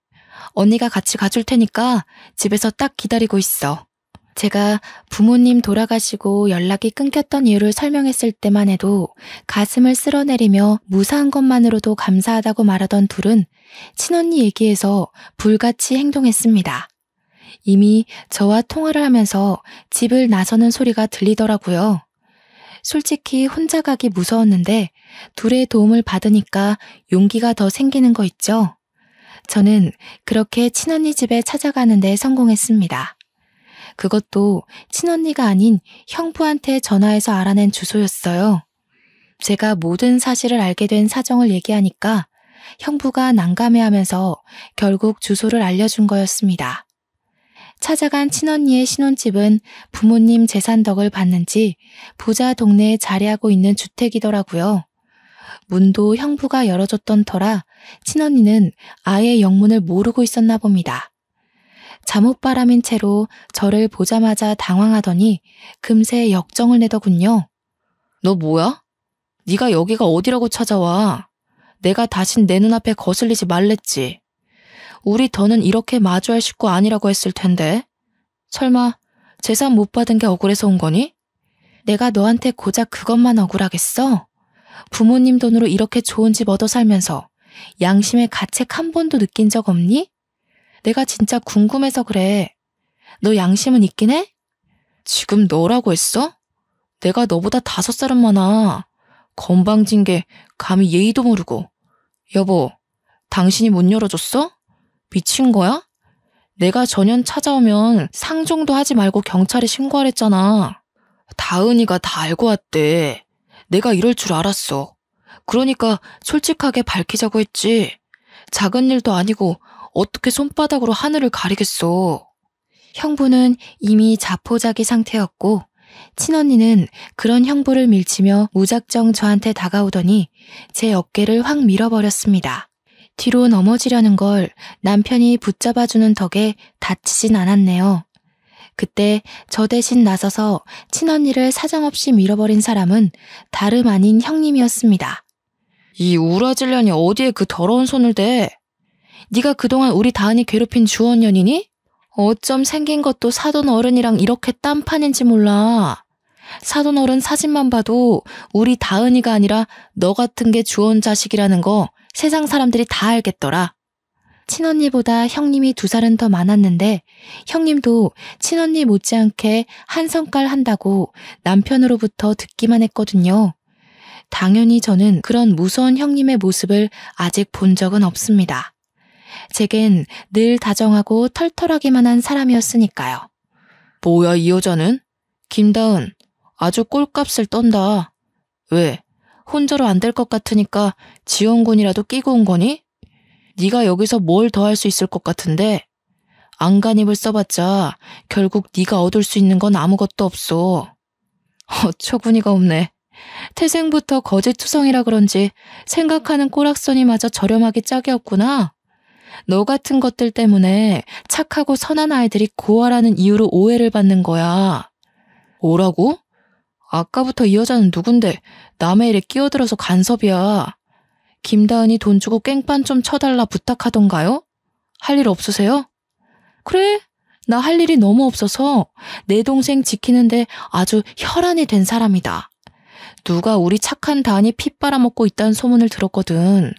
언니가 같이 가줄 테니까 집에서 딱 기다리고 있어. 제가 부모님 돌아가시고 연락이 끊겼던 이유를 설명했을 때만 해도 가슴을 쓸어내리며 무사한 것만으로도 감사하다고 말하던 둘은 친언니 얘기에서 불같이 행동했습니다. 이미 저와 통화를 하면서 집을 나서는 소리가 들리더라고요. 솔직히 혼자 가기 무서웠는데 둘의 도움을 받으니까 용기가 더 생기는 거 있죠? 저는 그렇게 친언니 집에 찾아가는 데 성공했습니다. 그것도 친언니가 아닌 형부한테 전화해서 알아낸 주소였어요. 제가 모든 사실을 알게 된 사정을 얘기하니까 형부가 난감해하면서 결국 주소를 알려준 거였습니다. 찾아간 친언니의 신혼집은 부모님 재산 덕을 봤는지 부자 동네에 자리하고 있는 주택이더라고요. 문도 형부가 열어줬던 터라 친언니는 아예 영문을 모르고 있었나 봅니다. 잠옷바람인 채로 저를 보자마자 당황하더니 금세 역정을 내더군요. 너 뭐야? 네가 여기가 어디라고 찾아와? 내가 다신 내 눈앞에 거슬리지 말랬지. 우리 더는 이렇게 마주할 식구 아니라고 했을 텐데. 설마 재산 못 받은 게 억울해서 온 거니? 내가 너한테 고작 그것만 억울하겠어? 부모님 돈으로 이렇게 좋은 집 얻어 살면서 양심의 가책 한 번도 느낀 적 없니? 내가 진짜 궁금해서 그래. 너 양심은 있긴 해? 지금 너라고 했어? 내가 너보다 5살은 많아. 건방진 게 감히 예의도 모르고. 여보, 당신이 못 열어줬어? 미친 거야? 내가 전현 찾아오면 상종도 하지 말고 경찰에 신고하랬잖아. 다은이가 다 알고 왔대. 내가 이럴 줄 알았어. 그러니까 솔직하게 밝히자고 했지. 작은 일도 아니고 어떻게 손바닥으로 하늘을 가리겠어. 형부는 이미 자포자기 상태였고 친언니는 그런 형부를 밀치며 무작정 저한테 다가오더니 제 어깨를 확 밀어버렸습니다. 뒤로 넘어지려는 걸 남편이 붙잡아주는 덕에 다치진 않았네요. 그때 저 대신 나서서 친언니를 사정없이 밀어버린 사람은 다름 아닌 형님이었습니다. 이 우라질년이 어디에 그 더러운 손을 대? 네가 그동안 우리 다은이 괴롭힌 주원년이니? 어쩜 생긴 것도 사돈 어른이랑 이렇게 딴판인지 몰라. 사돈 어른 사진만 봐도 우리 다은이가 아니라 너 같은 게 주원 자식이라는 거 세상 사람들이 다 알겠더라. 친언니보다 형님이 2살은 더 많았는데 형님도 친언니 못지않게 한 성깔 한다고 남편으로부터 듣기만 했거든요. 당연히 저는 그런 무서운 형님의 모습을 아직 본 적은 없습니다. 제겐 늘 다정하고 털털하기만 한 사람이었으니까요. 뭐야 이 여자는? 김다은, 아주 꼴값을 떤다. 왜? 혼자로 안 될 것 같으니까 지원군이라도 끼고 온 거니? 네가 여기서 뭘 더 할 수 있을 것 같은데? 안간힘을 써봤자 결국 네가 얻을 수 있는 건 아무것도 없어. 어처구니가 없네. 태생부터 거짓투성이라 그런지 생각하는 꼬락서니 마저 저렴하게 짝이 없구나. 너 같은 것들 때문에 착하고 선한 아이들이 고아라는 이유로 오해를 받는 거야. 뭐라고? 아까부터 이 여자는 누군데 남의 일에 끼어들어서 간섭이야. 김다은이 돈 주고 깽판 좀 쳐달라 부탁하던가요? 할 일 없으세요? 그래? 나 할 일이 너무 없어서 내 동생 지키는데 아주 혈안이 된 사람이다. 누가 우리 착한 다은이 피 빨아먹고 있다는 소문을 들었거든.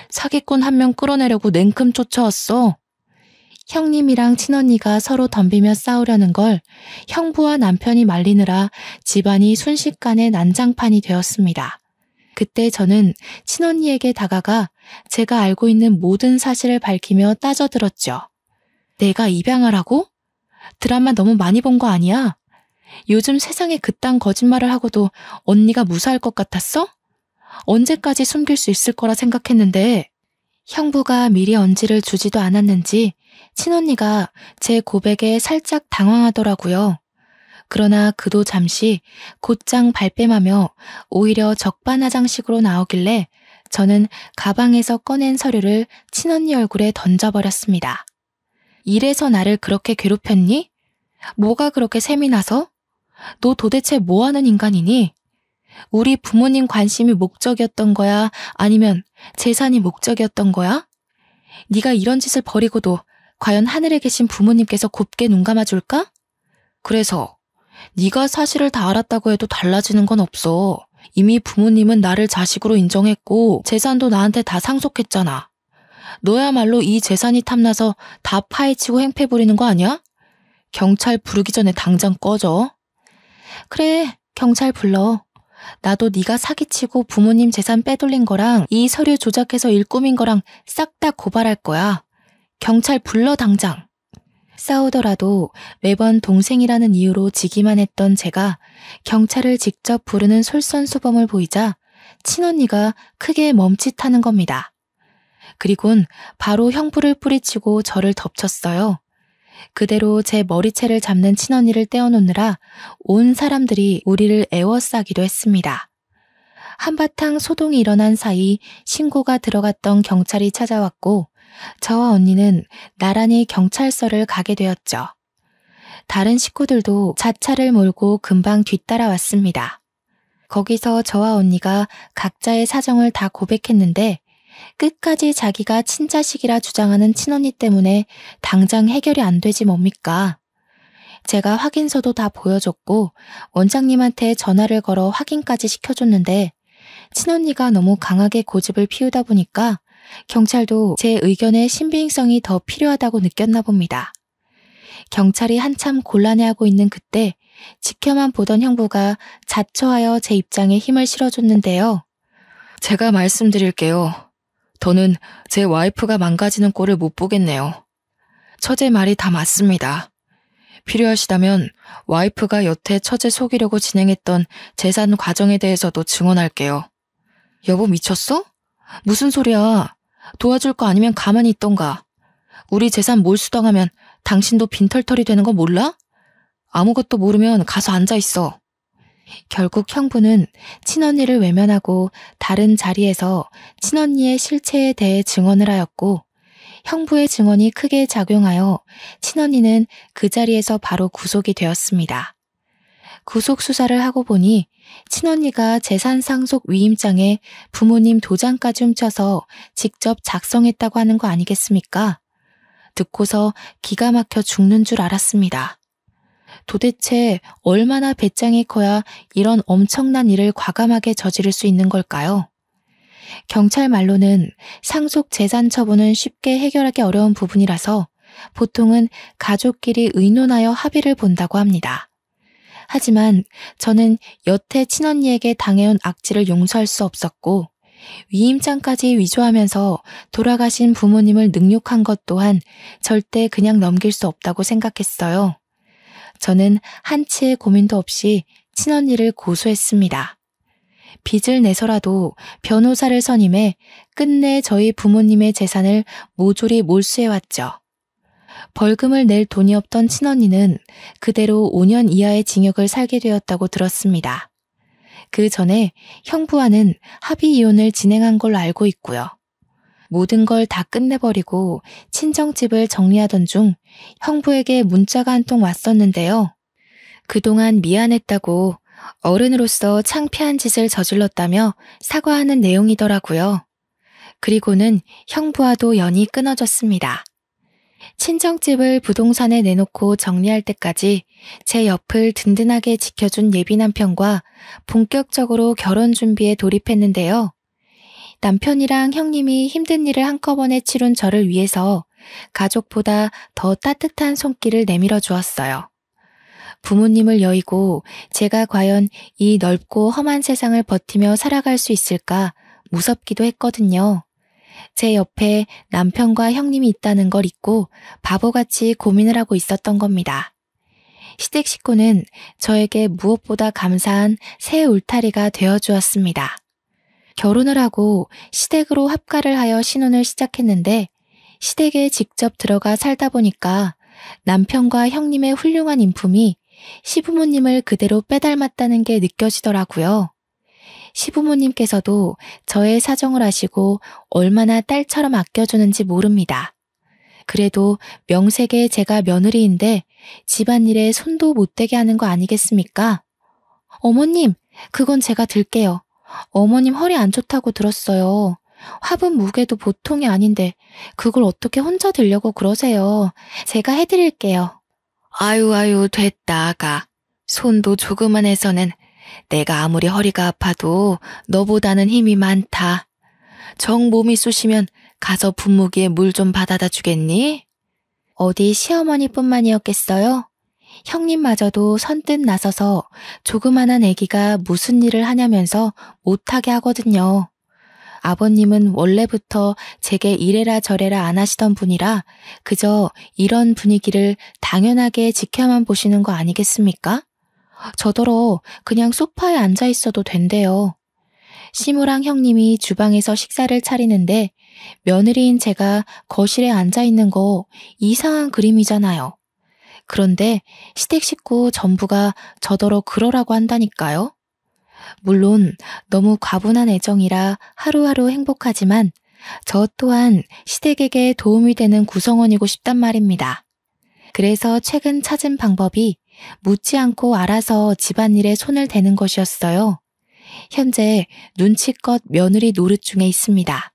사기꾼 한 명 끌어내려고 냉큼 쫓아왔어. 형님이랑 친언니가 서로 덤비며 싸우려는 걸 형부와 남편이 말리느라 집안이 순식간에 난장판이 되었습니다. 그때 저는 친언니에게 다가가 제가 알고 있는 모든 사실을 밝히며 따져들었죠. 내가 입양하라고? 드라마 너무 많이 본 거 아니야? 요즘 세상에 그딴 거짓말을 하고도 언니가 무사할 것 같았어? 언제까지 숨길 수 있을 거라 생각했는데 형부가 미리 언지를 주지도 않았는지 친언니가 제 고백에 살짝 당황하더라고요. 그러나 그도 잠시 곧장 발뺌하며 오히려 적반하장식으로 나오길래 저는 가방에서 꺼낸 서류를 친언니 얼굴에 던져버렸습니다. 이래서 나를 그렇게 괴롭혔니? 뭐가 그렇게 셈이 나서? 너 도대체 뭐하는 인간이니? 우리 부모님 관심이 목적이었던 거야? 아니면 재산이 목적이었던 거야? 네가 이런 짓을 벌이고도 과연 하늘에 계신 부모님께서 곱게 눈 감아줄까? 그래서 네가 사실을 다 알았다고 해도 달라지는 건 없어. 이미 부모님은 나를 자식으로 인정했고 재산도 나한테 다 상속했잖아. 너야말로 이 재산이 탐나서 다 파헤치고 행패 부리는 거 아니야? 경찰 부르기 전에 당장 꺼져. 그래, 경찰 불러. 나도 네가 사기치고 부모님 재산 빼돌린 거랑 이 서류 조작해서 일 꾸민 거랑 싹 다 고발할 거야. 경찰 불러 당장. 싸우더라도 매번 동생이라는 이유로 지기만 했던 제가 경찰을 직접 부르는 솔선수범을 보이자 친언니가 크게 멈칫하는 겁니다. 그리곤 바로 형부를 뿌리치고 저를 덮쳤어요. 그대로 제 머리채를 잡는 친언니를 떼어놓느라 온 사람들이 우리를 애워싸기도 했습니다. 한바탕 소동이 일어난 사이 신고가 들어갔던 경찰이 찾아왔고 저와 언니는 나란히 경찰서를 가게 되었죠. 다른 식구들도 자차를 몰고 금방 뒤따라왔습니다. 거기서 저와 언니가 각자의 사정을 다 고백했는데 끝까지 자기가 친자식이라 주장하는 친언니 때문에 당장 해결이 안 되지 뭡니까? 제가 확인서도 다 보여줬고 원장님한테 전화를 걸어 확인까지 시켜줬는데 친언니가 너무 강하게 고집을 피우다 보니까 경찰도 제 의견의 신빙성이 더 필요하다고 느꼈나 봅니다. 경찰이 한참 곤란해하고 있는 그때 지켜만 보던 형부가 자처하여 제 입장에 힘을 실어줬는데요. 제가 말씀드릴게요. 더는 제 와이프가 망가지는 꼴을 못 보겠네요. 처제 말이 다 맞습니다. 필요하시다면 와이프가 여태 처제 속이려고 진행했던 재산 과정에 대해서도 증언할게요. 여보 미쳤어? 무슨 소리야. 도와줄 거 아니면 가만히 있던가. 우리 재산 몰수당하면 당신도 빈털털이 되는 거 몰라? 아무것도 모르면 가서 앉아있어. 결국 형부는 친언니를 외면하고 다른 자리에서 친언니의 실체에 대해 증언을 하였고 형부의 증언이 크게 작용하여 친언니는 그 자리에서 바로 구속이 되었습니다. 구속 수사를 하고 보니 친언니가 재산 상속 위임장에 부모님 도장까지 훔쳐서 직접 작성했다고 하는 거 아니겠습니까? 듣고서 기가 막혀 죽는 줄 알았습니다. 도대체 얼마나 배짱이 커야 이런 엄청난 일을 과감하게 저지를 수 있는 걸까요? 경찰 말로는 상속 재산 처분은 쉽게 해결하기 어려운 부분이라서 보통은 가족끼리 의논하여 합의를 본다고 합니다. 하지만 저는 여태 친언니에게 당해온 악질을 용서할 수 없었고 위임장까지 위조하면서 돌아가신 부모님을 능욕한 것 또한 절대 그냥 넘길 수 없다고 생각했어요. 저는 한치의 고민도 없이 친언니를 고소했습니다. 빚을 내서라도 변호사를 선임해 끝내 저희 부모님의 재산을 모조리 몰수해왔죠. 벌금을 낼 돈이 없던 친언니는 그대로 5년 이하의 징역을 살게 되었다고 들었습니다. 그 전에 형부와는 합의 이혼을 진행한 걸로 알고 있고요. 모든 걸 다 끝내버리고 친정집을 정리하던 중 형부에게 문자가 한 통 왔었는데요. 그동안 미안했다고 어른으로서 창피한 짓을 저질렀다며 사과하는 내용이더라고요. 그리고는 형부와도 연이 끊어졌습니다. 친정집을 부동산에 내놓고 정리할 때까지 제 옆을 든든하게 지켜준 예비 남편과 본격적으로 결혼 준비에 돌입했는데요. 남편이랑 형님이 힘든 일을 한꺼번에 치룬 저를 위해서 가족보다 더 따뜻한 손길을 내밀어 주었어요. 부모님을 여의고 제가 과연 이 넓고 험한 세상을 버티며 살아갈 수 있을까 무섭기도 했거든요. 제 옆에 남편과 형님이 있다는 걸 잊고 바보같이 고민을 하고 있었던 겁니다. 시댁 식구는 저에게 무엇보다 감사한 새 울타리가 되어주었습니다. 결혼을 하고 시댁으로 합가를 하여 신혼을 시작했는데 시댁에 직접 들어가 살다 보니까 남편과 형님의 훌륭한 인품이 시부모님을 그대로 빼닮았다는 게 느껴지더라고요. 시부모님께서도 저의 사정을 아시고 얼마나 딸처럼 아껴주는지 모릅니다. 그래도 명색에 제가 며느리인데 집안일에 손도 못 대게 하는 거 아니겠습니까? 어머님, 그건 제가 들게요. 어머님 허리 안 좋다고 들었어요. 화분 무게도 보통이 아닌데 그걸 어떻게 혼자 들려고 그러세요. 제가 해드릴게요. 아유, 됐다, 아가. 손도 조그만해서는 내가 아무리 허리가 아파도 너보다는 힘이 많다. 정 몸이 쑤시면 가서 분무기에 물 좀 받아다 주겠니? 어디 시어머니뿐만이었겠어요? 형님마저도 선뜻 나서서 조그만한 아기가 무슨 일을 하냐면서 못하게 하거든요. 아버님은 원래부터 제게 이래라 저래라 안 하시던 분이라 그저 이런 분위기를 당연하게 지켜만 보시는 거 아니겠습니까? 저더러 그냥 소파에 앉아 있어도 된대요. 시무랑 형님이 주방에서 식사를 차리는데 며느리인 제가 거실에 앉아 있는 거 이상한 그림이잖아요. 그런데 시댁 식구 전부가 저더러 그러라고 한다니까요. 물론 너무 과분한 애정이라 하루하루 행복하지만 저 또한 시댁에게 도움이 되는 구성원이고 싶단 말입니다. 그래서 최근 찾은 방법이 묻지 않고 알아서 집안일에 손을 대는 것이었어요. 현재 눈치껏 며느리 노릇 중에 있습니다.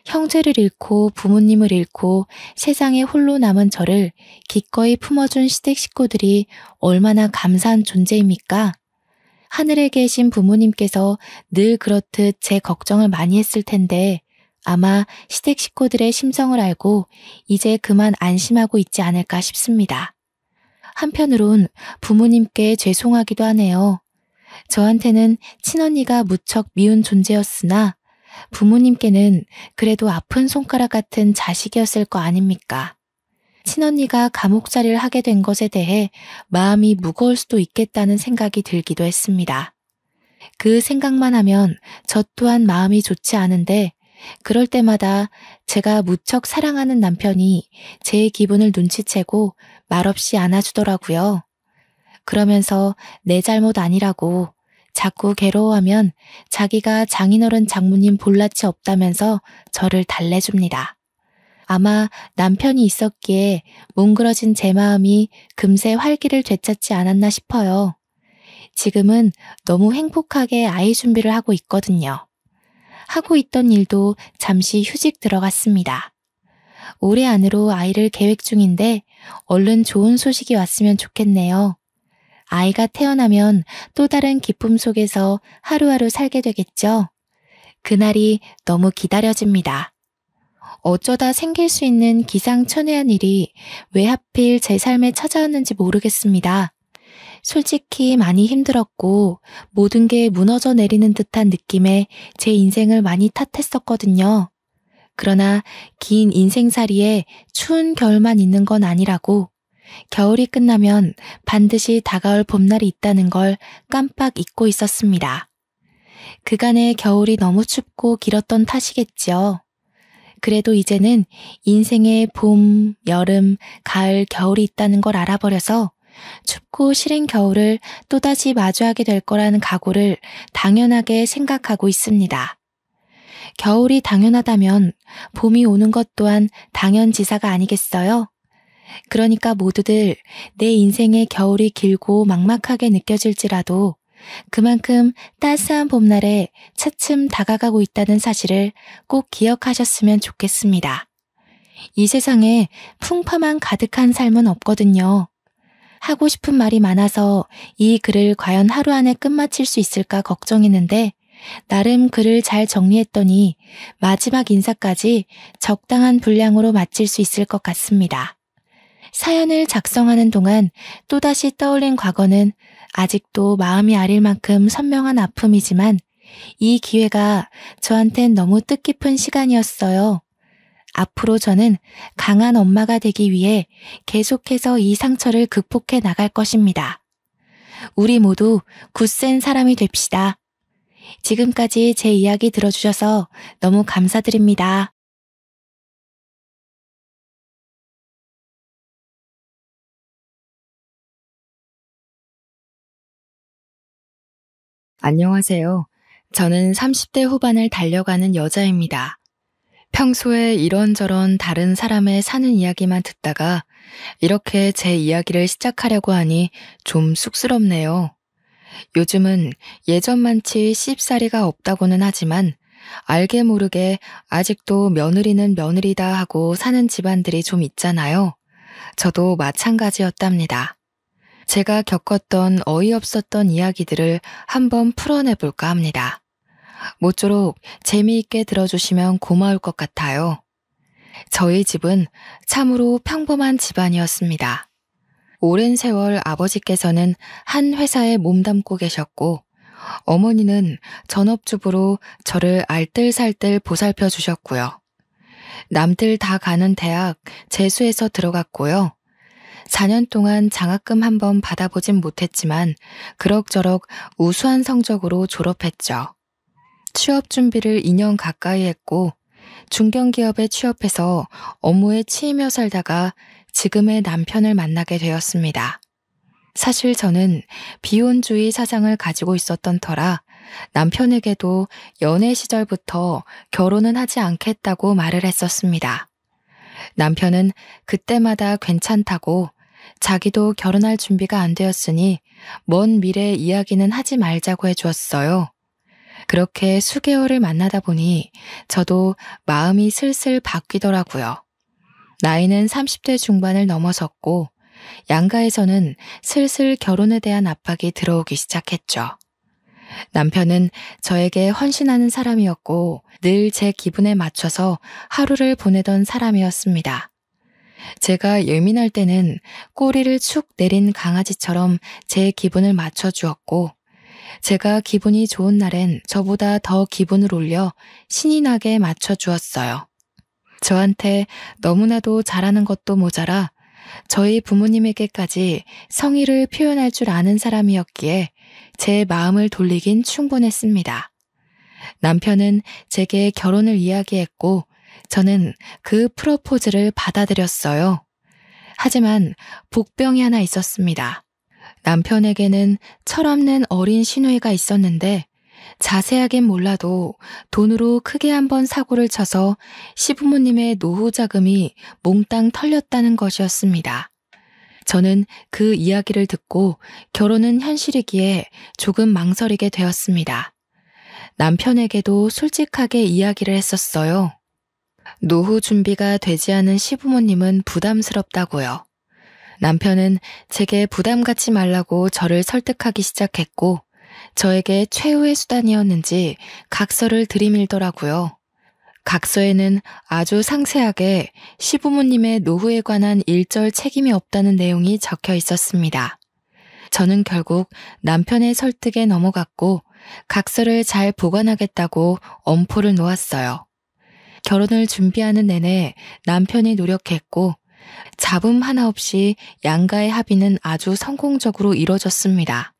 형제를 잃고 부모님을 잃고 세상에 홀로 남은 저를 기꺼이 품어준 시댁 식구들이 얼마나 감사한 존재입니까? 하늘에 계신 부모님께서 늘 그렇듯 제 걱정을 많이 했을 텐데 아마 시댁 식구들의 심성을 알고 이제 그만 안심하고 있지 않을까 싶습니다. 한편으론 부모님께 죄송하기도 하네요. 저한테는 친언니가 무척 미운 존재였으나 부모님께는 그래도 아픈 손가락 같은 자식이었을 거 아닙니까? 친언니가 감옥살이를 하게 된 것에 대해 마음이 무거울 수도 있겠다는 생각이 들기도 했습니다. 그 생각만 하면 저 또한 마음이 좋지 않은데 그럴 때마다 제가 무척 사랑하는 남편이 제 기분을 눈치채고 말없이 안아주더라고요. 그러면서 내 잘못 아니라고 자꾸 괴로워하면 자기가 장인어른 장모님 볼낯이 없다면서 저를 달래줍니다. 아마 남편이 있었기에 뭉그러진 제 마음이 금세 활기를 되찾지 않았나 싶어요. 지금은 너무 행복하게 아이 준비를 하고 있거든요. 하고 있던 일도 잠시 휴직 들어갔습니다. 올해 안으로 아이를 계획 중인데 얼른 좋은 소식이 왔으면 좋겠네요. 아이가 태어나면 또 다른 기쁨 속에서 하루하루 살게 되겠죠. 그날이 너무 기다려집니다. 어쩌다 생길 수 있는 기상천외한 일이 왜 하필 제 삶에 찾아왔는지 모르겠습니다. 솔직히 많이 힘들었고 모든 게 무너져 내리는 듯한 느낌에 제 인생을 많이 탓했었거든요. 그러나 긴 인생살이에 추운 겨울만 있는 건 아니라고 겨울이 끝나면 반드시 다가올 봄날이 있다는 걸 깜빡 잊고 있었습니다. 그간의 겨울이 너무 춥고 길었던 탓이겠죠. 그래도 이제는 인생에 봄, 여름, 가을, 겨울이 있다는 걸 알아버려서 춥고 싫은 겨울을 또다시 마주하게 될 거라는 각오를 당연하게 생각하고 있습니다. 겨울이 당연하다면 봄이 오는 것 또한 당연지사가 아니겠어요? 그러니까 모두들 내 인생의 겨울이 길고 막막하게 느껴질지라도 그만큼 따스한 봄날에 차츰 다가가고 있다는 사실을 꼭 기억하셨으면 좋겠습니다. 이 세상에 풍파만 가득한 삶은 없거든요. 하고 싶은 말이 많아서 이 글을 과연 하루 안에 끝마칠 수 있을까 걱정했는데 나름 글을 잘 정리했더니 마지막 인사까지 적당한 분량으로 마칠 수 있을 것 같습니다. 사연을 작성하는 동안 또다시 떠올린 과거는 아직도 마음이 아릴 만큼 선명한 아픔이지만 이 기회가 저한텐 너무 뜻깊은 시간이었어요. 앞으로 저는 강한 엄마가 되기 위해 계속해서 이 상처를 극복해 나갈 것입니다. 우리 모두 굳센 사람이 됩시다. 지금까지 제 이야기 들어주셔서 너무 감사드립니다. 안녕하세요. 저는 30대 후반을 달려가는 여자입니다. 평소에 이런저런 다른 사람의 사는 이야기만 듣다가 이렇게 제 이야기를 시작하려고 하니 좀 쑥스럽네요. 요즘은 예전만치 씹사리가 없다고는 하지만 알게 모르게 아직도 며느리는 며느리다 하고 사는 집안들이 좀 있잖아요. 저도 마찬가지였답니다. 제가 겪었던 어이없었던 이야기들을 한번 풀어내볼까 합니다. 모쪼록 재미있게 들어주시면 고마울 것 같아요. 저희 집은 참으로 평범한 집안이었습니다. 오랜 세월 아버지께서는 한 회사에 몸담고 계셨고 어머니는 전업주부로 저를 알뜰살뜰 보살펴 주셨고요. 남들 다 가는 대학 재수해서 들어갔고요. 4년 동안 장학금 한번 받아보진 못했지만 그럭저럭 우수한 성적으로 졸업했죠. 취업 준비를 2년 가까이 했고 중견기업에 취업해서 업무에 치이며 살다가 지금의 남편을 만나게 되었습니다. 사실 저는 비혼주의 사상을 가지고 있었던 터라 남편에게도 연애 시절부터 결혼은 하지 않겠다고 말을 했었습니다. 남편은 그때마다 괜찮다고 자기도 결혼할 준비가 안 되었으니 먼 미래 이야기는 하지 말자고 해주었어요. 그렇게 수개월을 만나다 보니 저도 마음이 슬슬 바뀌더라고요. 나이는 30대 중반을 넘어섰고 양가에서는 슬슬 결혼에 대한 압박이 들어오기 시작했죠. 남편은 저에게 헌신하는 사람이었고 늘 제 기분에 맞춰서 하루를 보내던 사람이었습니다. 제가 예민할 때는 꼬리를 축 내린 강아지처럼 제 기분을 맞춰주었고 제가 기분이 좋은 날엔 저보다 더 기분을 올려 신이 나게 맞춰주었어요. 저한테 너무나도 잘하는 것도 모자라 저희 부모님에게까지 성의를 표현할 줄 아는 사람이었기에 제 마음을 돌리긴 충분했습니다. 남편은 제게 결혼을 이야기했고 저는 그 프로포즈를 받아들였어요. 하지만 복병이 하나 있었습니다. 남편에게는 철없는 어린 시누이가 있었는데 자세하긴 몰라도 돈으로 크게 한번 사고를 쳐서 시부모님의 노후 자금이 몽땅 털렸다는 것이었습니다. 저는 그 이야기를 듣고 결혼은 현실이기에 조금 망설이게 되었습니다. 남편에게도 솔직하게 이야기를 했었어요. 노후 준비가 되지 않은 시부모님은 부담스럽다고요. 남편은 제게 부담 갖지 말라고 저를 설득하기 시작했고 저에게 최후의 수단이었는지 각서를 들이밀더라고요. 각서에는 아주 상세하게 시부모님의 노후에 관한 일절 책임이 없다는 내용이 적혀 있었습니다. 저는 결국 남편의 설득에 넘어갔고 각서를 잘 보관하겠다고 엄포를 놓았어요. 결혼을 준비하는 내내 남편이 노력했고 잡음 하나 없이 양가의 합의는 아주 성공적으로 이뤄졌습니다.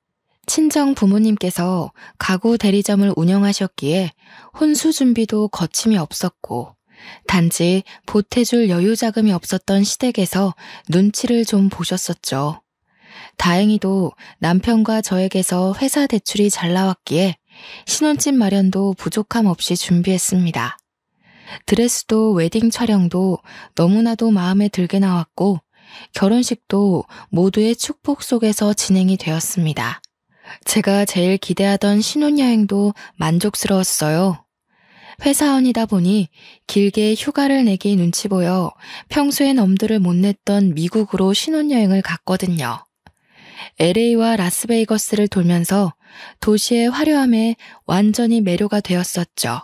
친정 부모님께서 가구 대리점을 운영하셨기에 혼수 준비도 거침이 없었고 단지 보태줄 여유 자금이 없었던 시댁에서 눈치를 좀 보셨었죠. 다행히도 남편과 저에게서 회사 대출이 잘 나왔기에 신혼집 마련도 부족함 없이 준비했습니다. 드레스도 웨딩 촬영도 너무나도 마음에 들게 나왔고 결혼식도 모두의 축복 속에서 진행이 되었습니다. 제가 제일 기대하던 신혼여행도 만족스러웠어요. 회사원이다 보니 길게 휴가를 내기 눈치 보여 평소엔 엄두를 못 냈던 미국으로 신혼여행을 갔거든요. LA와 라스베이거스를 돌면서 도시의 화려함에 완전히 매료가 되었었죠.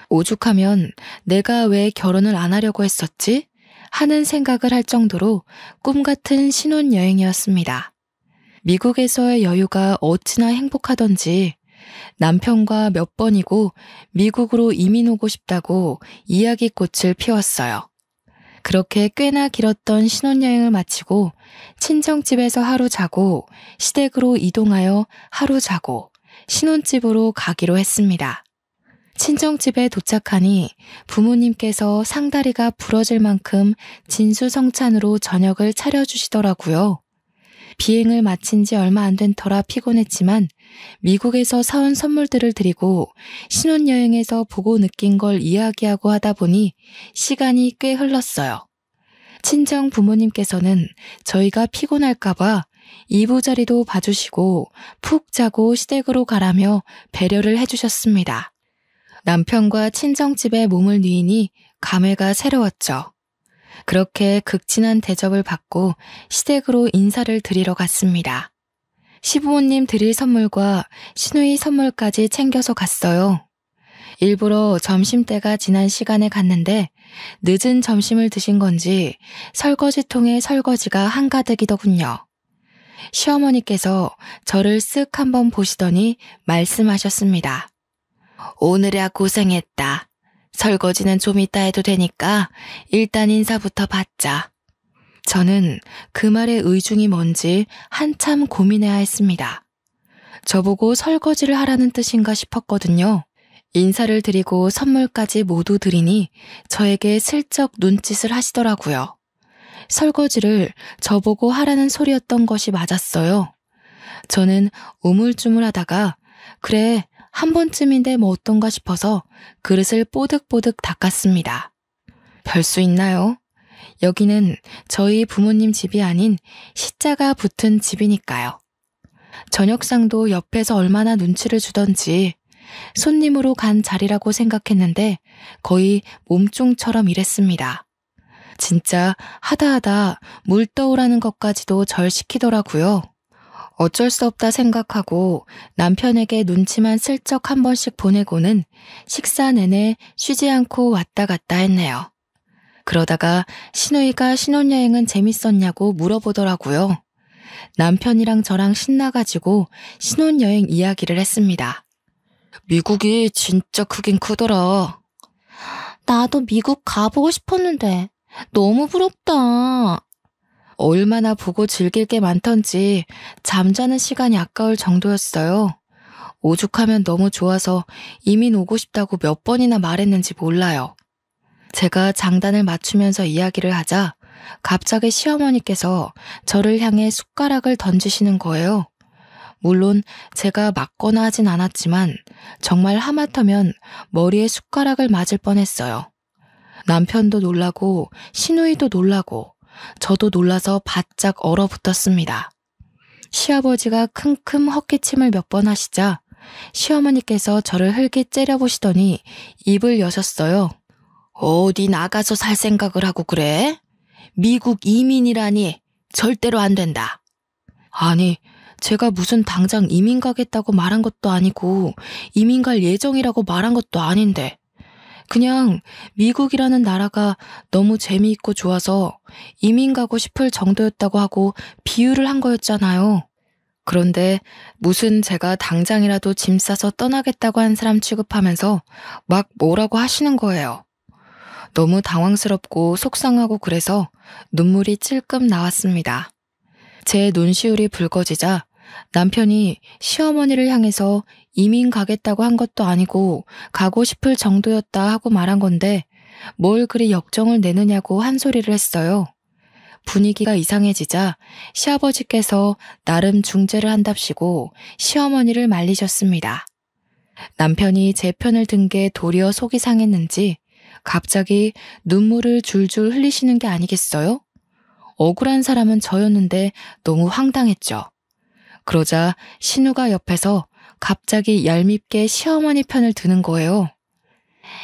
오죽하면 내가 왜 결혼을 안 하려고 했었지? 하는 생각을 할 정도로 꿈같은 신혼여행이었습니다. 미국에서의 여유가 어찌나 행복하던지 남편과 몇 번이고 미국으로 이민 오고 싶다고 이야기꽃을 피웠어요. 그렇게 꽤나 길었던 신혼여행을 마치고 친정집에서 하루 자고 시댁으로 이동하여 하루 자고 신혼집으로 가기로 했습니다. 친정집에 도착하니 부모님께서 상다리가 부러질 만큼 진수성찬으로 저녁을 차려주시더라고요. 비행을 마친 지 얼마 안 된 터라 피곤했지만 미국에서 사온 선물들을 드리고 신혼여행에서 보고 느낀 걸 이야기하고 하다 보니 시간이 꽤 흘렀어요. 친정 부모님께서는 저희가 피곤할까봐 이부자리도 봐주시고 푹 자고 시댁으로 가라며 배려를 해주셨습니다. 남편과 친정집에 몸을 뉘이니 감회가 새로웠죠. 그렇게 극진한 대접을 받고 시댁으로 인사를 드리러 갔습니다. 시부모님 드릴 선물과 시누이 선물까지 챙겨서 갔어요. 일부러 점심때가 지난 시간에 갔는데 늦은 점심을 드신 건지 설거지통에 설거지가 한가득이더군요. 시어머니께서 저를 쓱 한번 보시더니 말씀하셨습니다. 오늘이야 고생했다. 설거지는 좀 이따 해도 되니까 일단 인사부터 받자. 저는 그 말의 의중이 뭔지 한참 고민해야 했습니다. 저보고 설거지를 하라는 뜻인가 싶었거든요. 인사를 드리고 선물까지 모두 드리니 저에게 슬쩍 눈짓을 하시더라고요. 설거지를 저보고 하라는 소리였던 것이 맞았어요. 저는 우물쭈물하다가 그래 한 번쯤인데 뭐 어떤가 싶어서 그릇을 뽀득뽀득 닦았습니다. 별 수 있나요? 여기는 저희 부모님 집이 아닌 시자가 붙은 집이니까요. 저녁상도 옆에서 얼마나 눈치를 주던지 손님으로 간 자리라고 생각했는데 거의 몸종처럼 일했습니다. 진짜 하다하다 물 떠오라는 것까지도 절 시키더라고요. 어쩔 수 없다 생각하고 남편에게 눈치만 슬쩍 한 번씩 보내고는 식사 내내 쉬지 않고 왔다 갔다 했네요. 그러다가 시누이가 신혼여행은 재밌었냐고 물어보더라고요. 남편이랑 저랑 신나가지고 신혼여행 이야기를 했습니다. 미국이 진짜 크긴 크더라. 나도 미국 가보고 싶었는데 너무 부럽다. 얼마나 보고 즐길 게 많던지 잠자는 시간이 아까울 정도였어요. 오죽하면 너무 좋아서 이민 오고 싶다고 몇 번이나 말했는지 몰라요. 제가 장단을 맞추면서 이야기를 하자 갑자기 시어머니께서 저를 향해 숟가락을 던지시는 거예요. 물론 제가 맞거나 하진 않았지만 정말 하마터면 머리에 숟가락을 맞을 뻔했어요. 남편도 놀라고 시누이도 놀라고 저도 놀라서 바짝 얼어붙었습니다. 시아버지가 킁킁 헛기침을 몇 번 하시자 시어머니께서 저를 흘깃 째려보시더니 입을 여셨어요. 어디 나가서 살 생각을 하고 그래? 미국 이민이라니 절대로 안 된다. 아니, 제가 무슨 당장 이민 가겠다고 말한 것도 아니고 이민 갈 예정이라고 말한 것도 아닌데 그냥 미국이라는 나라가 너무 재미있고 좋아서 이민 가고 싶을 정도였다고 하고 비유를 한 거였잖아요. 그런데 무슨 제가 당장이라도 짐 싸서 떠나겠다고 한 사람 취급하면서 막 뭐라고 하시는 거예요. 너무 당황스럽고 속상하고 그래서 눈물이 찔끔 나왔습니다. 제 눈시울이 붉어지자 남편이 시어머니를 향해서 이민 가겠다고 한 것도 아니고 가고 싶을 정도였다 하고 말한 건데 뭘 그리 역정을 내느냐고 한 소리를 했어요. 분위기가 이상해지자 시아버지께서 나름 중재를 한답시고 시어머니를 말리셨습니다. 남편이 제 편을 든 게 도리어 속이 상했는지 갑자기 눈물을 줄줄 흘리시는 게 아니겠어요? 억울한 사람은 저였는데 너무 황당했죠. 그러자 신우가 옆에서 갑자기 얄밉게 시어머니 편을 드는 거예요.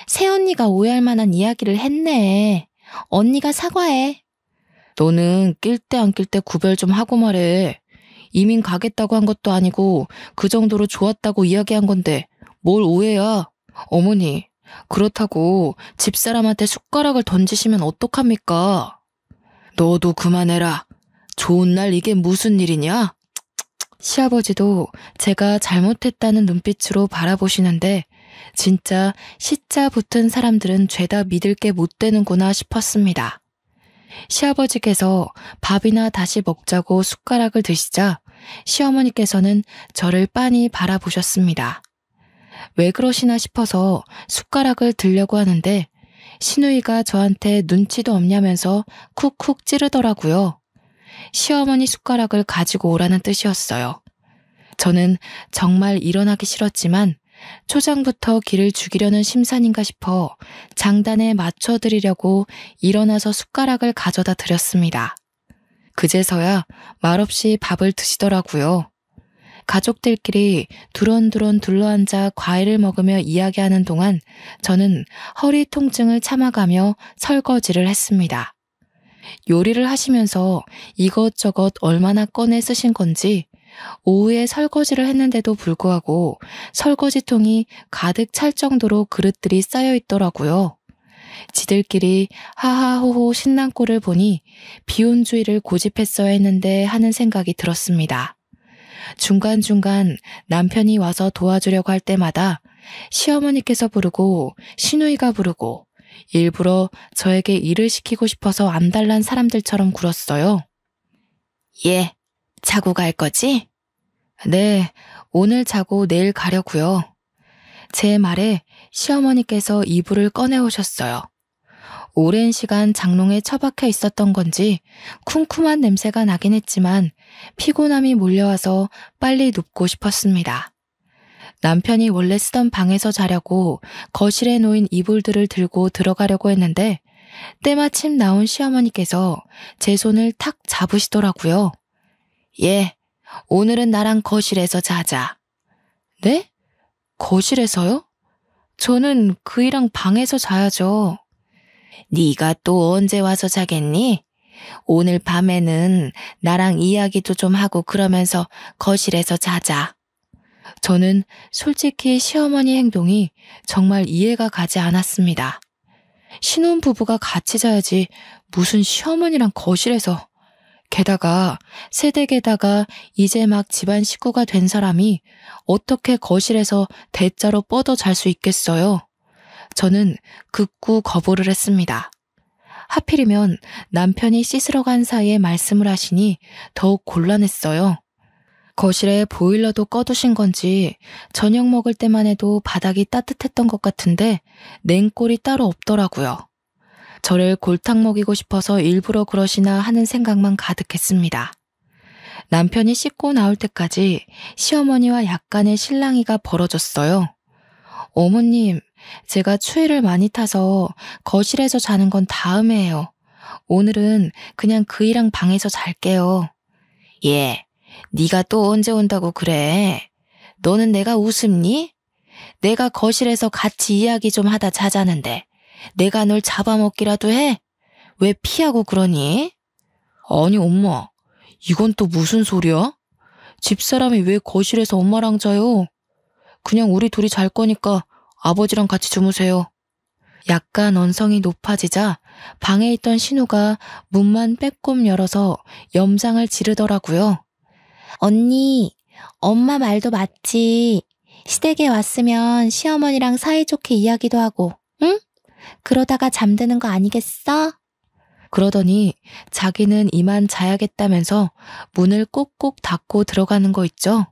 새언니가 오해할 만한 이야기를 했네. 언니가 사과해. 너는 낄 때 안 낄 때 구별 좀 하고 말해. 이민 가겠다고 한 것도 아니고 그 정도로 좋았다고 이야기한 건데 뭘 오해야. 어머니, 그렇다고 집사람한테 숟가락을 던지시면 어떡합니까? 너도 그만해라. 좋은 날 이게 무슨 일이냐? 시아버지도 제가 잘못했다는 눈빛으로 바라보시는데 진짜 시자 붙은 사람들은 죄다 믿을 게 못 되는구나 싶었습니다. 시아버지께서 밥이나 다시 먹자고 숟가락을 드시자 시어머니께서는 저를 빤히 바라보셨습니다. 왜 그러시나 싶어서 숟가락을 들려고 하는데 시누이가 저한테 눈치도 없냐면서 쿡쿡 찌르더라고요. 시어머니 숟가락을 가지고 오라는 뜻이었어요. 저는 정말 일어나기 싫었지만 초장부터 기를 죽이려는 심산인가 싶어 장단에 맞춰드리려고 일어나서 숟가락을 가져다 드렸습니다. 그제서야 말없이 밥을 드시더라고요. 가족들끼리 두런두런 둘러앉아 과일을 먹으며 이야기하는 동안 저는 허리 통증을 참아가며 설거지를 했습니다. 요리를 하시면서 이것저것 얼마나 꺼내 쓰신 건지 오후에 설거지를 했는데도 불구하고 설거지통이 가득 찰 정도로 그릇들이 쌓여 있더라고요. 지들끼리 하하호호 신난 꼴을 보니 비혼주의를 고집했어야 했는데 하는 생각이 들었습니다. 중간중간 남편이 와서 도와주려고 할 때마다 시어머니께서 부르고 시누이가 부르고 일부러 저에게 일을 시키고 싶어서 암달난 사람들처럼 굴었어요. 예, 자고 갈 거지? 네, 오늘 자고 내일 가려고요. 제 말에 시어머니께서 이불을 꺼내오셨어요. 오랜 시간 장롱에 처박혀 있었던 건지 쿰쿰한 냄새가 나긴 했지만 피곤함이 몰려와서 빨리 눕고 싶었습니다. 남편이 원래 쓰던 방에서 자려고 거실에 놓인 이불들을 들고 들어가려고 했는데 때마침 나온 시어머니께서 제 손을 탁 잡으시더라고요. 예, 오늘은 나랑 거실에서 자자. 네? 거실에서요? 저는 그이랑 방에서 자야죠. 네가 또 언제 와서 자겠니? 오늘 밤에는 나랑 이야기도 좀 하고 그러면서 거실에서 자자. 저는 솔직히 시어머니 행동이 정말 이해가 가지 않았습니다. 신혼부부가 같이 자야지 무슨 시어머니랑 거실에서. 게다가 새댁에다가 이제 막 집안 식구가 된 사람이 어떻게 거실에서 대자로 뻗어 잘 수 있겠어요? 저는 극구 거부를 했습니다. 하필이면 남편이 씻으러 간 사이에 말씀을 하시니 더욱 곤란했어요. 거실에 보일러도 꺼두신 건지 저녁 먹을 때만 해도 바닥이 따뜻했던 것 같은데 냉골이 따로 없더라고요. 저를 골탕 먹이고 싶어서 일부러 그러시나 하는 생각만 가득했습니다. 남편이 씻고 나올 때까지 시어머니와 약간의 실랑이가 벌어졌어요. 어머님, 제가 추위를 많이 타서 거실에서 자는 건 다음에 해요. 오늘은 그냥 그이랑 방에서 잘게요. 예, 네가 또 언제 온다고 그래? 너는 내가 우습니? 내가 거실에서 같이 이야기 좀 하다 자자는데 내가 널 잡아먹기라도 해? 왜 피하고 그러니? 아니 엄마, 이건 또 무슨 소리야? 집사람이 왜 거실에서 엄마랑 자요? 그냥 우리 둘이 잘 거니까 아버지랑 같이 주무세요. 약간 언성이 높아지자 방에 있던 신우가 문만 빼꼼 열어서 염장을 지르더라고요. 언니, 엄마 말도 맞지. 시댁에 왔으면 시어머니랑 사이좋게 이야기도 하고, 응? 그러다가 잠드는 거 아니겠어? 그러더니 자기는 이만 자야겠다면서 문을 꼭꼭 닫고 들어가는 거 있죠?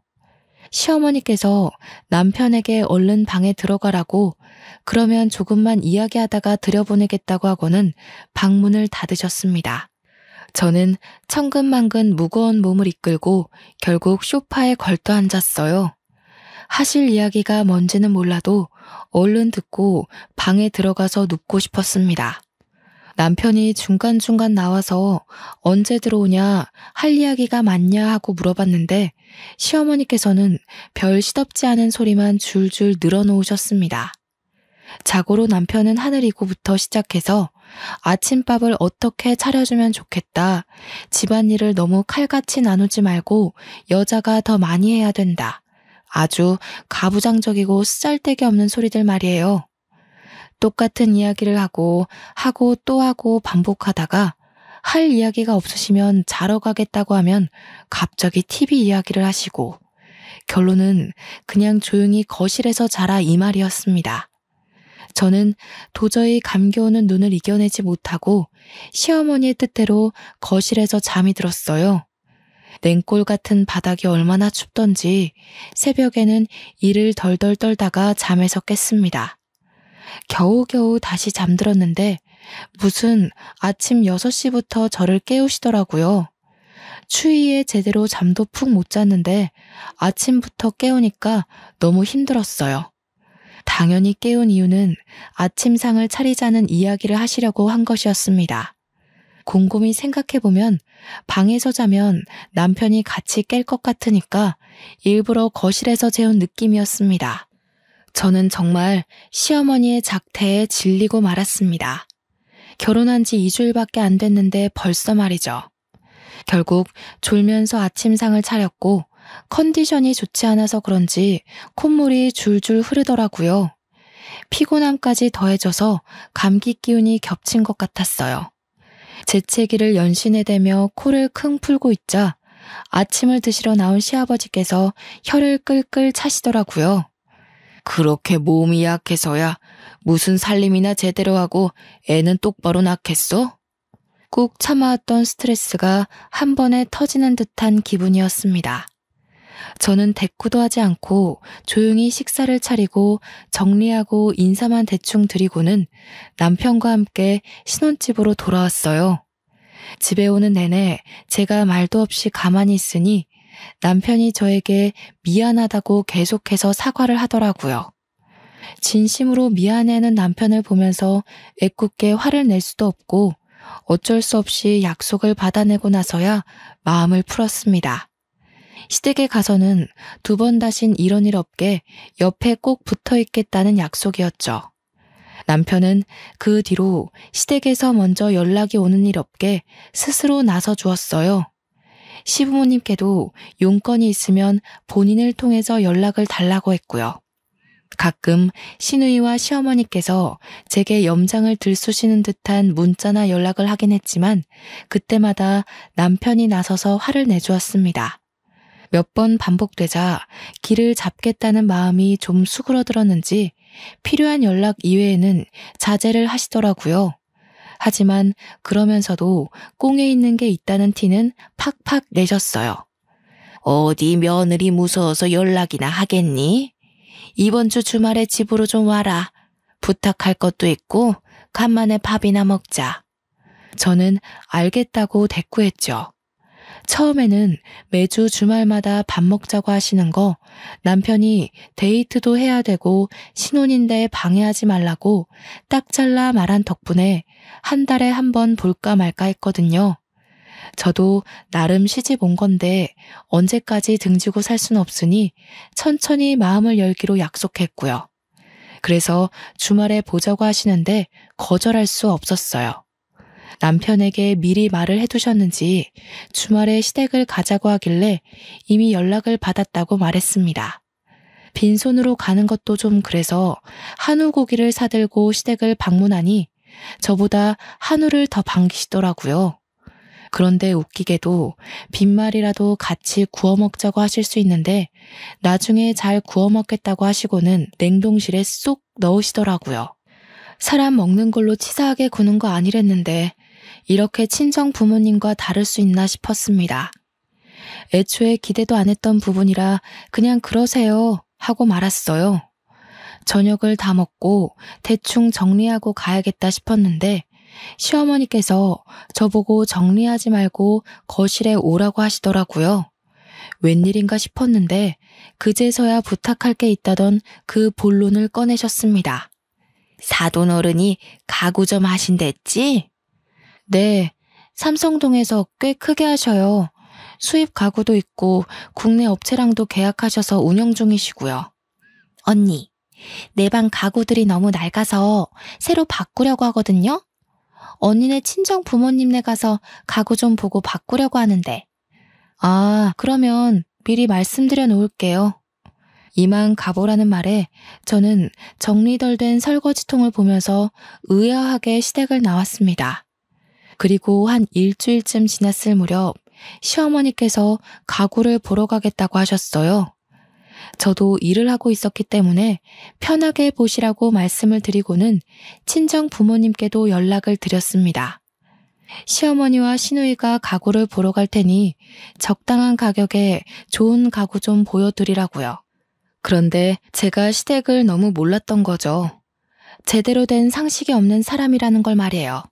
시어머니께서 남편에게 얼른 방에 들어가라고 그러면 조금만 이야기하다가 들여보내겠다고 하고는 방문을 닫으셨습니다. 저는 천근만근 무거운 몸을 이끌고 결국 소파에 걸터 앉았어요. 하실 이야기가 뭔지는 몰라도 얼른 듣고 방에 들어가서 눕고 싶었습니다. 남편이 중간중간 나와서 언제 들어오냐, 할 이야기가 많냐 하고 물어봤는데 시어머니께서는 별 시덥지 않은 소리만 줄줄 늘어놓으셨습니다. 자고로 남편은 하늘이고부터 시작해서 아침밥을 어떻게 차려주면 좋겠다. 집안일을 너무 칼같이 나누지 말고 여자가 더 많이 해야 된다. 아주 가부장적이고 쓰잘데기 없는 소리들 말이에요. 똑같은 이야기를 하고 또 하고 반복하다가 할 이야기가 없으시면 자러 가겠다고 하면 갑자기 TV 이야기를 하시고 결론은 그냥 조용히 거실에서 자라 이 말이었습니다. 저는 도저히 감겨오는 눈을 이겨내지 못하고 시어머니의 뜻대로 거실에서 잠이 들었어요. 냉골 같은 바닥이 얼마나 춥던지 새벽에는 이를 덜덜 떨다가 잠에서 깼습니다. 겨우겨우 다시 잠들었는데 무슨 아침 6시부터 저를 깨우시더라고요. 추위에 제대로 잠도 푹 못 잤는데 아침부터 깨우니까 너무 힘들었어요. 당연히 깨운 이유는 아침상을 차리자는 이야기를 하시려고 한 것이었습니다. 곰곰이 생각해보면 방에서 자면 남편이 같이 깰 것 같으니까 일부러 거실에서 재운 느낌이었습니다. 저는 정말 시어머니의 작태에 질리고 말았습니다. 결혼한 지 2주일밖에 안 됐는데 벌써 말이죠. 결국 졸면서 아침상을 차렸고 컨디션이 좋지 않아서 그런지 콧물이 줄줄 흐르더라고요. 피곤함까지 더해져서 감기 기운이 겹친 것 같았어요. 재채기를 연신해 대며 코를 킁 풀고 있자 아침을 드시러 나온 시아버지께서 혀를 끌끌 차시더라고요. 그렇게 몸이 약해서야 무슨 살림이나 제대로 하고 애는 똑바로 낳겠어? 꾹 참아왔던 스트레스가 한 번에 터지는 듯한 기분이었습니다. 저는 대꾸도 하지 않고 조용히 식사를 차리고 정리하고 인사만 대충 드리고는 남편과 함께 신혼집으로 돌아왔어요. 집에 오는 내내 제가 말도 없이 가만히 있으니 남편이 저에게 미안하다고 계속해서 사과를 하더라고요. 진심으로 미안해하는 남편을 보면서 애꿎게 화를 낼 수도 없고 어쩔 수 없이 약속을 받아내고 나서야 마음을 풀었습니다. 시댁에 가서는 2번 다신 이런 일 없게 옆에 꼭 붙어 있겠다는 약속이었죠. 남편은 그 뒤로 시댁에서 먼저 연락이 오는 일 없게 스스로 나서 주었어요. 시부모님께도 용건이 있으면 본인을 통해서 연락을 달라고 했고요. 가끔 시누이와 시어머니께서 제게 염장을 들쑤시는 듯한 문자나 연락을 하긴 했지만 그때마다 남편이 나서서 화를 내주었습니다. 몇 번 반복되자 길을 잡겠다는 마음이 좀 수그러들었는지 필요한 연락 이외에는 자제를 하시더라고요. 하지만 그러면서도 꽁에 있는 게 있다는 티는 팍팍 내셨어요. 어디 며느리 무서워서 연락이나 하겠니? 이번 주 주말에 집으로 좀 와라. 부탁할 것도 있고 간만에 밥이나 먹자. 저는 알겠다고 대꾸했죠. 처음에는 매주 주말마다 밥 먹자고 하시는 거 남편이 데이트도 해야 되고 신혼인데 방해하지 말라고 딱 잘라 말한 덕분에 한 달에 한 번 볼까 말까 했거든요. 저도 나름 시집 온 건데 언제까지 등지고 살 순 없으니 천천히 마음을 열기로 약속했고요. 그래서 주말에 보자고 하시는데 거절할 수 없었어요. 남편에게 미리 말을 해두셨는지 주말에 시댁을 가자고 하길래 이미 연락을 받았다고 말했습니다. 빈손으로 가는 것도 좀 그래서 한우 고기를 사들고 시댁을 방문하니 저보다 한우를 더 반기시더라고요. 그런데 웃기게도 빈말이라도 같이 구워 먹자고 하실 수 있는데 나중에 잘 구워 먹겠다고 하시고는 냉동실에 쏙 넣으시더라고요. 사람 먹는 걸로 치사하게 구는 거 아니랬는데 이렇게 친정 부모님과 다를 수 있나 싶었습니다. 애초에 기대도 안 했던 부분이라 그냥 그러세요 하고 말았어요. 저녁을 다 먹고 대충 정리하고 가야겠다 싶었는데 시어머니께서 저보고 정리하지 말고 거실에 오라고 하시더라고요. 웬일인가 싶었는데 그제서야 부탁할 게 있다던 그 본론을 꺼내셨습니다. 사돈 어른이 가구 좀 하신댔지? 네, 삼성동에서 꽤 크게 하셔요. 수입 가구도 있고 국내 업체랑도 계약하셔서 운영 중이시고요. 언니, 내 방 가구들이 너무 낡아서 새로 바꾸려고 하거든요? 언니네 친정 부모님네 가서 가구 좀 보고 바꾸려고 하는데. 아, 그러면 미리 말씀드려 놓을게요. 이만 가보라는 말에 저는 정리 덜 된 설거지통을 보면서 의아하게 시댁을 나왔습니다. 그리고 한 일주일쯤 지났을 무렵 시어머니께서 가구를 보러 가겠다고 하셨어요. 저도 일을 하고 있었기 때문에 편하게 보시라고 말씀을 드리고는 친정 부모님께도 연락을 드렸습니다. 시어머니와 시누이가 가구를 보러 갈 테니 적당한 가격에 좋은 가구 좀 보여드리라고요. 그런데 제가 시댁을 너무 몰랐던 거죠. 제대로 된 상식이 없는 사람이라는 걸 말이에요.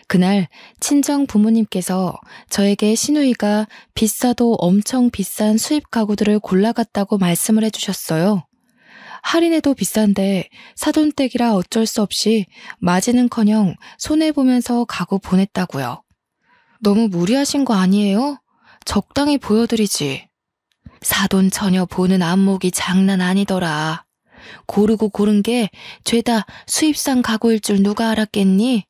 그날 친정 부모님께서 저에게 시누이가 비싸도 엄청 비싼 수입 가구들을 골라갔다고 말씀을 해주셨어요. 할인해도 비싼데 사돈댁이라 어쩔 수 없이 맞이는커녕 손해보면서 가구 보냈다고요. 너무 무리하신 거 아니에요? 적당히 보여드리지. 사돈 처녀 보는 안목이 장난 아니더라. 고르고 고른 게 죄다 수입산 가구일 줄 누가 알았겠니?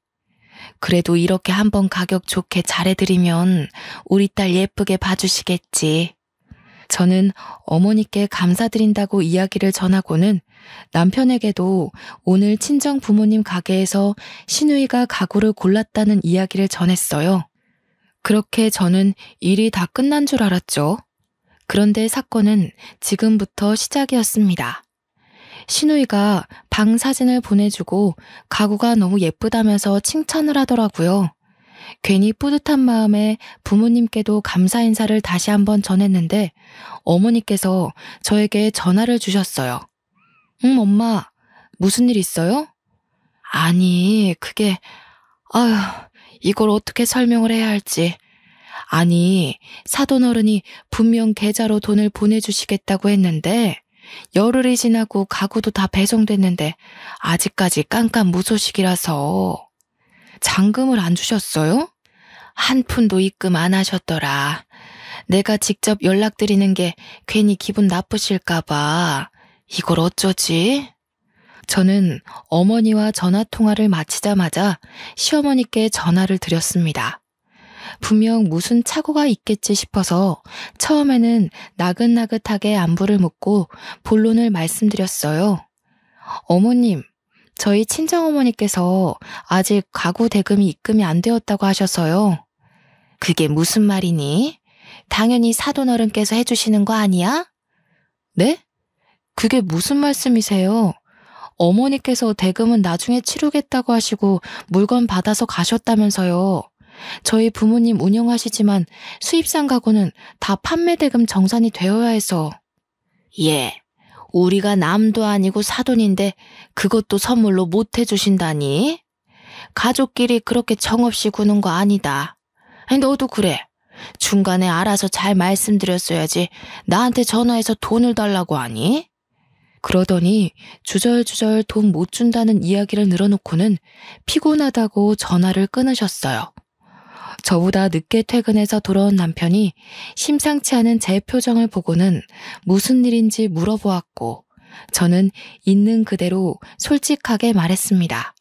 그래도 이렇게 한번 가격 좋게 잘해드리면 우리 딸 예쁘게 봐주시겠지. 저는 어머니께 감사드린다고 이야기를 전하고는 남편에게도 오늘 친정 부모님 가게에서 시누이가 가구를 골랐다는 이야기를 전했어요. 그렇게 저는 일이 다 끝난 줄 알았죠. 그런데 사건은 지금부터 시작이었습니다. 시누이가 방 사진을 보내주고 가구가 너무 예쁘다면서 칭찬을 하더라고요. 괜히 뿌듯한 마음에 부모님께도 감사 인사를 다시 한번 전했는데 어머니께서 저에게 전화를 주셨어요. 응, 엄마, 무슨 일 있어요? 아니, 그게, 아휴, 이걸 어떻게 설명을 해야 할지. 아니, 사돈어른이 분명 계좌로 돈을 보내주시겠다고 했는데 열흘이 지나고 가구도 다 배송됐는데 아직까지 깜깜무소식이라서. 잔금을 안 주셨어요? 한 푼도 입금 안 하셨더라. 내가 직접 연락드리는 게 괜히 기분 나쁘실까봐. 이걸 어쩌지? 저는 어머니와 전화통화를 마치자마자 시어머니께 전화를 드렸습니다. 분명 무슨 착오가 있겠지 싶어서 처음에는 나긋나긋하게 안부를 묻고 본론을 말씀드렸어요. 어머님, 저희 친정어머니께서 아직 가구 대금이 입금이 안 되었다고 하셔서요. 그게 무슨 말이니? 당연히 사돈어른께서 해주시는 거 아니야? 네? 그게 무슨 말씀이세요? 어머니께서 대금은 나중에 치르겠다고 하시고 물건 받아서 가셨다면서요. 저희 부모님 운영하시지만 수입상 가구는 다 판매 대금 정산이 되어야 해서. 예. 우리가 남도 아니고 사돈인데 그것도 선물로 못 해주신다니? 가족끼리 그렇게 정없이 구는 거 아니다. 아니, 너도 그래. 중간에 알아서 잘 말씀드렸어야지 나한테 전화해서 돈을 달라고 하니? 그러더니 주절주절 돈 못 준다는 이야기를 늘어놓고는 피곤하다고 전화를 끊으셨어요. 저보다 늦게 퇴근해서 돌아온 남편이 심상치 않은 제 표정을 보고는 무슨 일인지 물어보았고 저는 있는 그대로 솔직하게 말했습니다.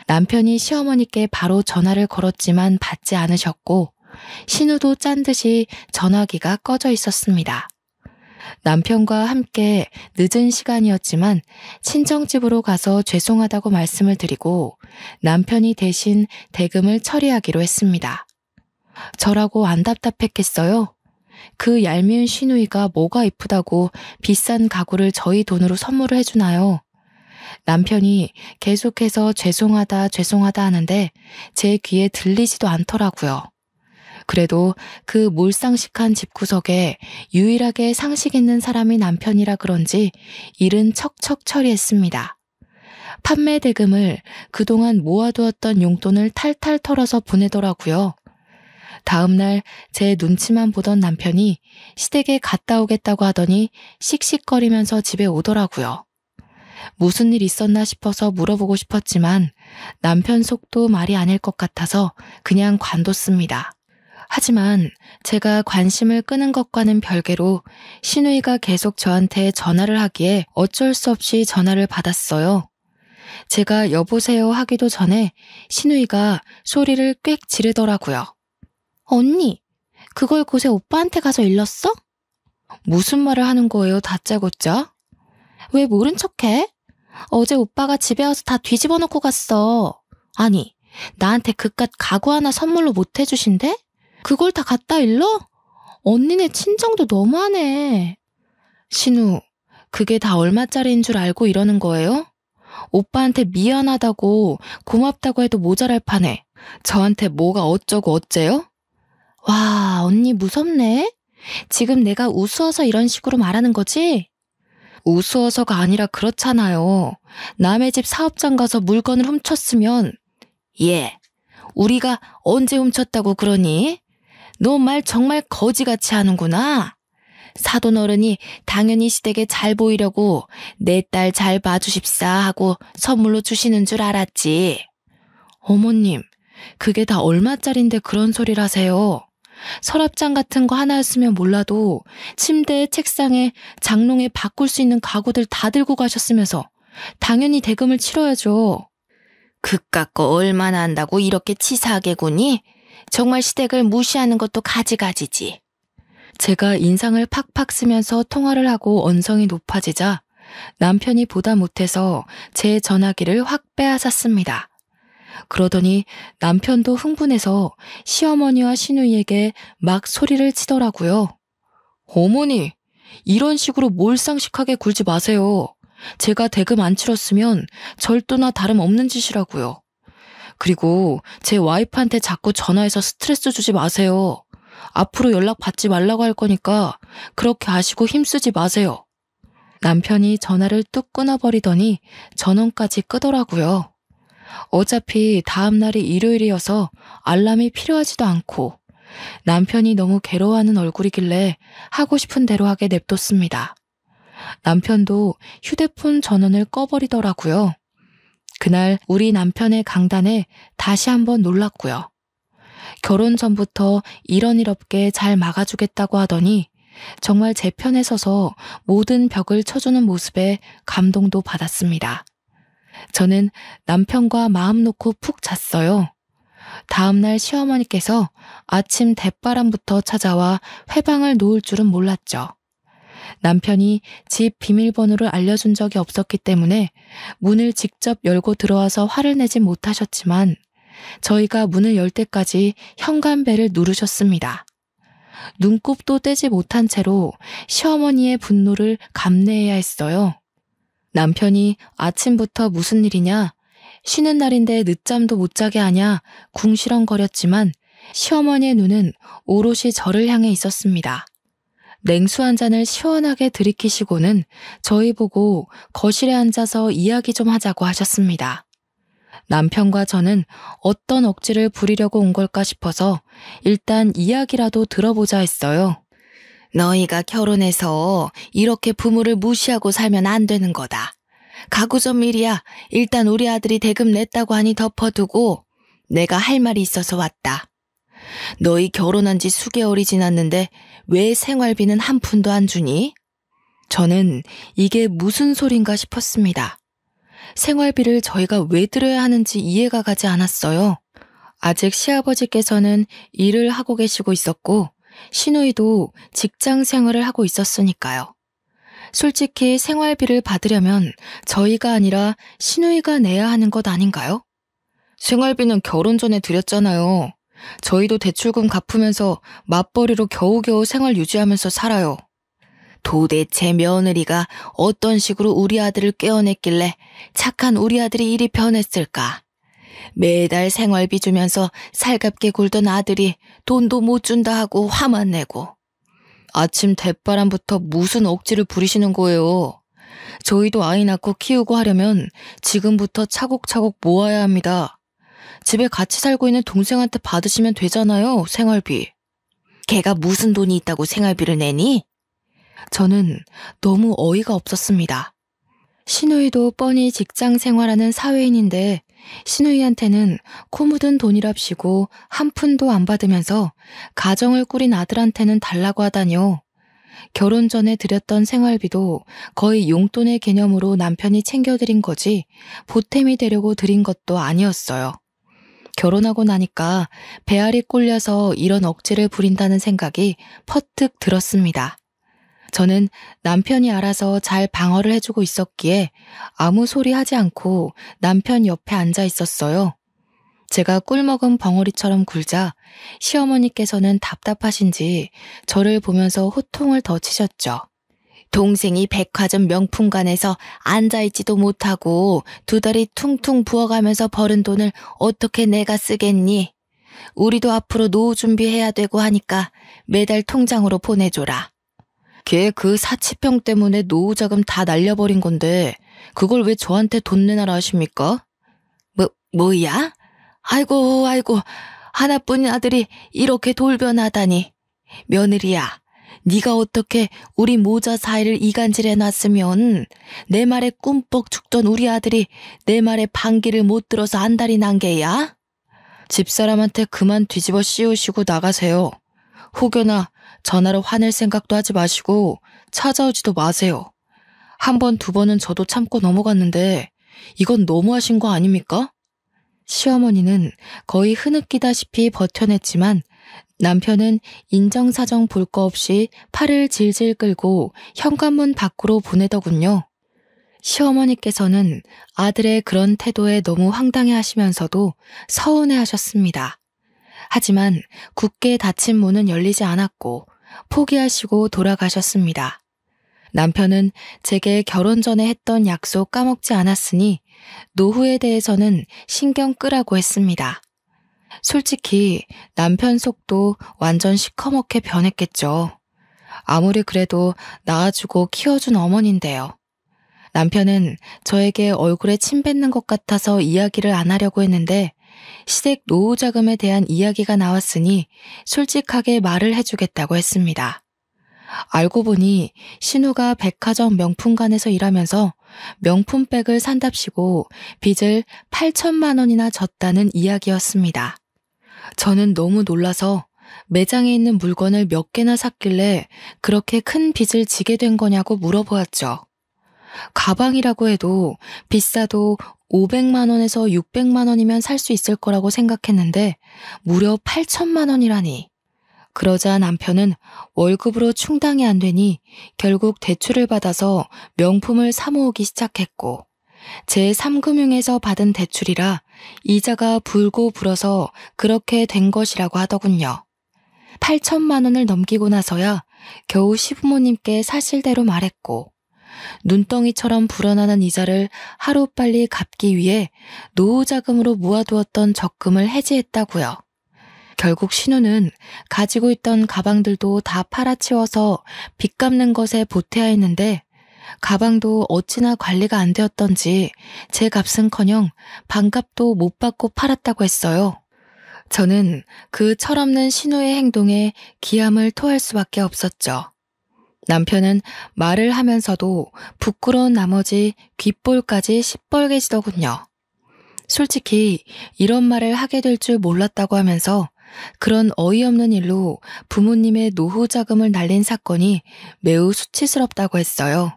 남편이 시어머니께 바로 전화를 걸었지만 받지 않으셨고 신우도 짠 듯이 전화기가 꺼져 있었습니다. 남편과 함께 늦은 시간이었지만 친정집으로 가서 죄송하다고 말씀을 드리고 남편이 대신 대금을 처리하기로 했습니다. 저라고 안 답답했겠어요? 그 얄미운 시누이가 뭐가 이쁘다고 비싼 가구를 저희 돈으로 선물을 해주나요? 남편이 계속해서 죄송하다 하는데 제 귀에 들리지도 않더라고요. 그래도 그 몰상식한 집구석에 유일하게 상식 있는 사람이 남편이라 그런지 일은 척척 처리했습니다. 판매 대금을 그동안 모아두었던 용돈을 탈탈 털어서 보내더라고요. 다음날 제 눈치만 보던 남편이 시댁에 갔다 오겠다고 하더니 씩씩거리면서 집에 오더라고요. 무슨 일 있었나 싶어서 물어보고 싶었지만 남편 속도 말이 아닐 것 같아서 그냥 관뒀습니다. 하지만 제가 관심을 끄는 것과는 별개로 시누이가 계속 저한테 전화를 하기에 어쩔 수 없이 전화를 받았어요. 제가 여보세요 하기도 전에 시누이가 소리를 꽥 지르더라고요. 언니, 그걸 곳에 오빠한테 가서 일렀어? 무슨 말을 하는 거예요, 다짜고짜? 왜 모른 척해? 어제 오빠가 집에 와서 다 뒤집어 놓고 갔어. 아니, 나한테 그깟 가구 하나 선물로 못 해주신대? 그걸 다 갖다 일러? 언니네 친정도 너무하네. 신우, 그게 다 얼마짜리인 줄 알고 이러는 거예요? 오빠한테 미안하다고 고맙다고 해도 모자랄 판에 저한테 뭐가 어쩌고 어째요? 와, 언니 무섭네. 지금 내가 우스워서 이런 식으로 말하는 거지? 우스워서가 아니라 그렇잖아요. 남의 집 사업장 가서 물건을 훔쳤으면 예, 우리가 언제 훔쳤다고 그러니? 너 말 정말 거지같이 하는구나. 사돈어른이 당연히 시댁에 잘 보이려고 내 딸 잘 봐주십사 하고 선물로 주시는 줄 알았지. 어머님, 그게 다 얼마짜린데 그런 소리를 하세요. 서랍장 같은 거 하나였으면 몰라도 침대에 책상에 장롱에 바꿀 수 있는 가구들 다 들고 가셨으면서 당연히 대금을 치러야죠. 그깟 거 얼마나 한다고 이렇게 치사하게 구니? 정말 시댁을 무시하는 것도 가지가지지. 제가 인상을 팍팍 쓰면서 통화를 하고 언성이 높아지자 남편이 보다 못해서 제 전화기를 확 빼앗았습니다. 그러더니 남편도 흥분해서 시어머니와 시누이에게 막 소리를 치더라고요. 어머니, 이런 식으로 몰상식하게 굴지 마세요. 제가 대금 안 치렀으면 절도나 다름없는 짓이라고요. 그리고 제 와이프한테 자꾸 전화해서 스트레스 주지 마세요. 앞으로 연락 받지 말라고 할 거니까 그렇게 아시고 힘쓰지 마세요. 남편이 전화를 뚝 끊어버리더니 전원까지 끄더라고요. 어차피 다음 날이 일요일이어서 알람이 필요하지도 않고 남편이 너무 괴로워하는 얼굴이길래 하고 싶은 대로 하게 냅뒀습니다. 남편도 휴대폰 전원을 꺼버리더라고요. 그날 우리 남편의 강단에 다시 한번 놀랐고요. 결혼 전부터 이런 일 없게 잘 막아주겠다고 하더니 정말 제 편에 서서 모든 벽을 쳐주는 모습에 감동도 받았습니다. 저는 남편과 마음 놓고 푹 잤어요. 다음날 시어머니께서 아침 대바람부터 찾아와 회방을 놓을 줄은 몰랐죠. 남편이 집 비밀번호를 알려준 적이 없었기 때문에 문을 직접 열고 들어와서 화를 내지 못하셨지만 저희가 문을 열 때까지 현관벨을 누르셨습니다. 눈곱도 떼지 못한 채로 시어머니의 분노를 감내해야 했어요. 남편이 아침부터 무슨 일이냐, 쉬는 날인데 늦잠도 못 자게 하냐 궁시렁거렸지만 시어머니의 눈은 오롯이 저를 향해 있었습니다. 냉수 한 잔을 시원하게 들이키시고는 저희 보고 거실에 앉아서 이야기 좀 하자고 하셨습니다. 남편과 저는 어떤 억지를 부리려고 온 걸까 싶어서 일단 이야기라도 들어보자 했어요. 너희가 결혼해서 이렇게 부모를 무시하고 살면 안 되는 거다. 가구점 일이야. 일단 우리 아들이 대금 냈다고 하니 덮어두고 내가 할 말이 있어서 왔다. 너희 결혼한 지 수개월이 지났는데 왜 생활비는 한 푼도 안 주니? 저는 이게 무슨 소린가 싶었습니다. 생활비를 저희가 왜 드려야 하는지 이해가 가지 않았어요. 아직 시아버지께서는 일을 하고 계시고 있었고 시누이도 직장 생활을 하고 있었으니까요. 솔직히 생활비를 받으려면 저희가 아니라 시누이가 내야 하는 것 아닌가요? 생활비는 결혼 전에 드렸잖아요. 저희도 대출금 갚으면서 맞벌이로 겨우겨우 생활 유지하면서 살아요. 도대체 며느리가 어떤 식으로 우리 아들을 깨어냈길래 착한 우리 아들이 이리 변했을까? 매달 생활비 주면서 살갑게 굴던 아들이 돈도 못 준다 하고 화만 내고. 아침 대바람부터 무슨 억지를 부리시는 거예요. 저희도 아이 낳고 키우고 하려면 지금부터 차곡차곡 모아야 합니다. 집에 같이 살고 있는 동생한테 받으시면 되잖아요, 생활비. 걔가 무슨 돈이 있다고 생활비를 내니? 저는 너무 어이가 없었습니다. 시누이도 뻔히 직장 생활하는 사회인인데 시누이한테는 코 묻은 돈이랍시고 한 푼도 안 받으면서 가정을 꾸린 아들한테는 달라고 하다니요. 결혼 전에 드렸던 생활비도 거의 용돈의 개념으로 남편이 챙겨드린 거지 보탬이 되려고 드린 것도 아니었어요. 결혼하고 나니까 배알이 꼴려서 이런 억지를 부린다는 생각이 퍼뜩 들었습니다. 저는 남편이 알아서 잘 방어를 해주고 있었기에 아무 소리 하지 않고 남편 옆에 앉아 있었어요. 제가 꿀먹은 벙어리처럼 굴자 시어머니께서는 답답하신지 저를 보면서 호통을 더 치셨죠. 동생이 백화점 명품관에서 앉아있지도 못하고 두 다리 퉁퉁 부어가면서 벌은 돈을 어떻게 내가 쓰겠니? 우리도 앞으로 노후 준비해야 되고 하니까 매달 통장으로 보내줘라. 걔 그 사치병 때문에 노후 자금 다 날려버린 건데 그걸 왜 저한테 돈 내놔라 하십니까? 뭐야? 아이고 하나뿐인 아들이 이렇게 돌변하다니. 며느리야, 네가 어떻게 우리 모자 사이를 이간질해놨으면 내 말에 꿈뻑 죽던 우리 아들이 내 말에 반기를 못 들어서 안달이 난 게야? 집사람한테 그만 뒤집어 씌우시고 나가세요. 혹여나 전화로 화낼 생각도 하지 마시고 찾아오지도 마세요. 한 번, 두 번은 저도 참고 넘어갔는데 이건 너무하신 거 아닙니까? 시어머니는 거의 흐느끼다시피 버텨냈지만 남편은 인정사정 볼 거 없이 팔을 질질 끌고 현관문 밖으로 보내더군요. 시어머니께서는 아들의 그런 태도에 너무 황당해 하시면서도 서운해 하셨습니다. 하지만 굳게 닫힌 문은 열리지 않았고 포기하시고 돌아가셨습니다. 남편은 제게 결혼 전에 했던 약속 까먹지 않았으니 노후에 대해서는 신경 끄라고 했습니다. 솔직히 남편 속도 완전 시커멓게 변했겠죠. 아무리 그래도 낳아주고 키워준 어머니인데요. 남편은 저에게 얼굴에 침 뱉는 것 같아서 이야기를 안 하려고 했는데 시댁 노후 자금에 대한 이야기가 나왔으니 솔직하게 말을 해주겠다고 했습니다. 알고 보니 신우가 백화점 명품관에서 일하면서 명품백을 산답시고 빚을 8천만 원이나 졌다는 이야기였습니다. 저는 너무 놀라서 매장에 있는 물건을 몇 개나 샀길래 그렇게 큰 빚을 지게 된 거냐고 물어보았죠. 가방이라고 해도 비싸도 500만 원에서 600만 원이면 살 수 있을 거라고 생각했는데 무려 8천만 원이라니. 그러자 남편은 월급으로 충당이 안 되니 결국 대출을 받아서 명품을 사 모으기 시작했고 제3금융에서 받은 대출이라 이자가 불고 불어서 그렇게 된 것이라고 하더군요. 8천만 원을 넘기고 나서야 겨우 시부모님께 사실대로 말했고 눈덩이처럼 불어나는 이자를 하루빨리 갚기 위해 노후자금으로 모아두었던 적금을 해지했다고요. 결국 신우는 가지고 있던 가방들도 다 팔아치워서 빚 갚는 것에 보태하였는데 가방도 어찌나 관리가 안 되었던지 제 값은커녕 반값도 못 받고 팔았다고 했어요. 저는 그 철없는 신우의 행동에 기함을 토할 수밖에 없었죠. 남편은 말을 하면서도 부끄러운 나머지 귓볼까지 시뻘개지더군요. 솔직히 이런 말을 하게 될 줄 몰랐다고 하면서 그런 어이없는 일로 부모님의 노후 자금을 날린 사건이 매우 수치스럽다고 했어요.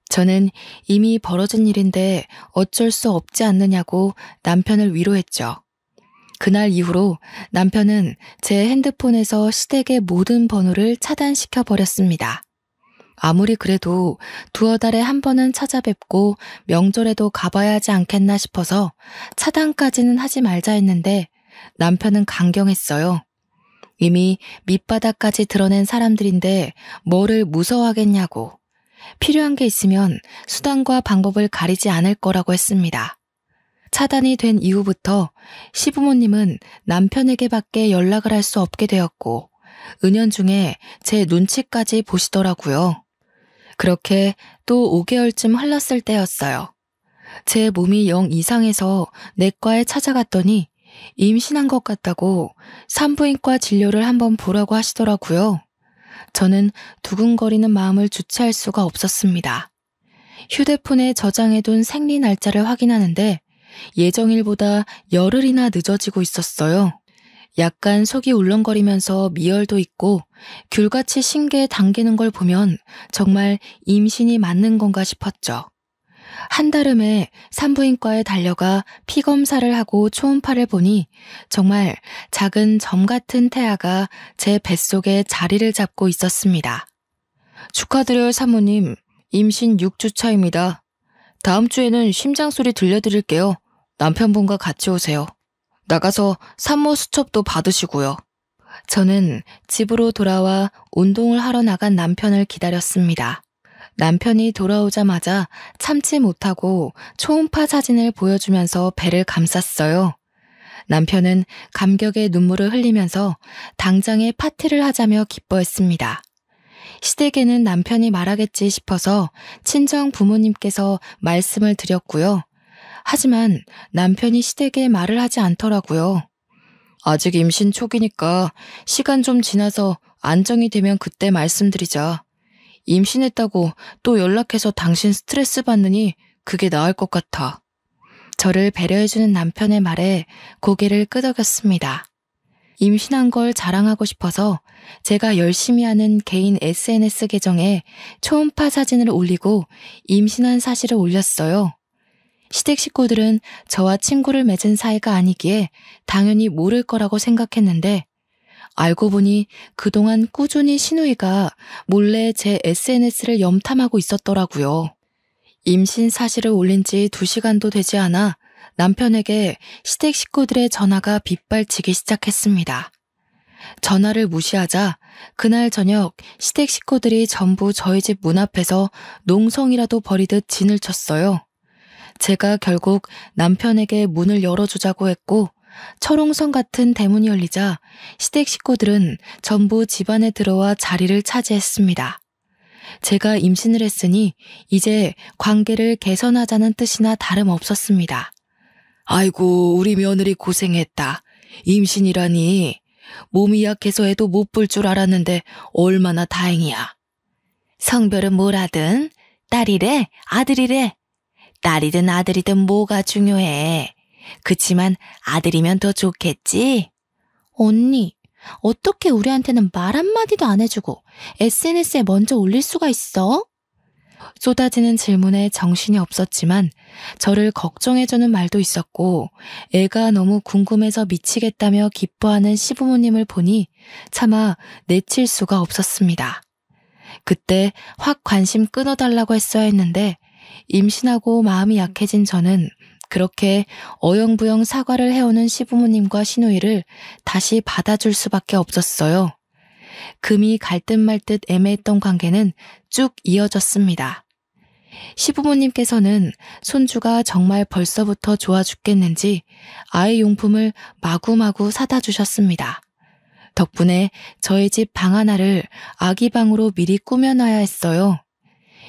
저는 이미 벌어진 일인데 어쩔 수 없지 않느냐고 남편을 위로했죠. 그날 이후로 남편은 제 핸드폰에서 시댁의 모든 번호를 차단시켜 버렸습니다. 아무리 그래도 두어 달에 한 번은 찾아뵙고 명절에도 가봐야 하지 않겠나 싶어서 차단까지는 하지 말자 했는데 남편은 강경했어요. 이미 밑바닥까지 드러낸 사람들인데 뭐를 무서워하겠냐고. 필요한 게 있으면 수단과 방법을 가리지 않을 거라고 했습니다. 차단이 된 이후부터 시부모님은 남편에게밖에 연락을 할 수 없게 되었고 은연중에 제 눈치까지 보시더라고요. 그렇게 또 5개월쯤 흘렀을 때였어요. 제 몸이 영 이상해서 내과에 찾아갔더니 임신한 것 같다고 산부인과 진료를 한번 보라고 하시더라고요. 저는 두근거리는 마음을 주체할 수가 없었습니다. 휴대폰에 저장해둔 생리 날짜를 확인하는데 예정일보다 열흘이나 늦어지고 있었어요. 약간 속이 울렁거리면서 미열도 있고 귤같이 신기에 당기는 걸 보면 정말 임신이 맞는 건가 싶었죠. 한달음에 산부인과에 달려가 피검사를 하고 초음파를 보니 정말 작은 점 같은 태아가 제 뱃속에 자리를 잡고 있었습니다. 축하드려요, 사모님. 임신 6주 차입니다. 다음 주에는 심장 소리 들려드릴게요. 남편분과 같이 오세요. 나가서 산모 수첩도 받으시고요. 저는 집으로 돌아와 운동을 하러 나간 남편을 기다렸습니다. 남편이 돌아오자마자 참지 못하고 초음파 사진을 보여주면서 배를 감쌌어요. 남편은 감격의 눈물을 흘리면서 당장에 파티를 하자며 기뻐했습니다. 시댁에는 남편이 말하겠지 싶어서 친정 부모님께서 말씀을 드렸고요. 하지만 남편이 시댁에 말을 하지 않더라고요. 아직 임신 초기니까 시간 좀 지나서 안정이 되면 그때 말씀드리자. 임신했다고 또 연락해서 당신 스트레스 받느니 그게 나을 것 같아. 저를 배려해주는 남편의 말에 고개를 끄덕였습니다. 임신한 걸 자랑하고 싶어서 제가 열심히 하는 개인 SNS 계정에 초음파 사진을 올리고 임신한 사실을 올렸어요. 시댁 식구들은 저와 친구를 맺은 사이가 아니기에 당연히 모를 거라고 생각했는데 알고 보니 그동안 꾸준히 시누이가 몰래 제 SNS를 염탐하고 있었더라고요. 임신 사실을 올린 지 2시간도 되지 않아 남편에게 시댁 식구들의 전화가 빗발치기 시작했습니다. 전화를 무시하자 그날 저녁 시댁 식구들이 전부 저희 집 문 앞에서 농성이라도 벌이듯 진을 쳤어요. 제가 결국 남편에게 문을 열어주자고 했고 철옹성 같은 대문이 열리자 시댁 식구들은 전부 집 안에 들어와 자리를 차지했습니다. 제가 임신을 했으니 이제 관계를 개선하자는 뜻이나 다름없었습니다. 아이고, 우리 며느리 고생했다. 임신이라니. 몸이 약해서 해도 못 볼 줄 알았는데 얼마나 다행이야. 성별은 뭐라든 딸이래 아들이래. 딸이든 아들이든 뭐가 중요해. 그치만 아들이면 더 좋겠지? 언니, 어떻게 우리한테는 말 한마디도 안 해주고 SNS에 먼저 올릴 수가 있어? 쏟아지는 질문에 정신이 없었지만 저를 걱정해주는 말도 있었고 애가 너무 궁금해서 미치겠다며 기뻐하는 시부모님을 보니 차마 내칠 수가 없었습니다. 그때 확 관심 끊어달라고 했어야 했는데 임신하고 마음이 약해진 저는 그렇게 어영부영 사과를 해오는 시부모님과 시누이를 다시 받아줄 수밖에 없었어요. 금이 갈 듯 말 듯 애매했던 관계는 쭉 이어졌습니다. 시부모님께서는 손주가 정말 벌써부터 좋아 죽겠는지 아이 용품을 마구마구 사다 주셨습니다. 덕분에 저희 집 방 하나를 아기 방으로 미리 꾸며놔야 했어요.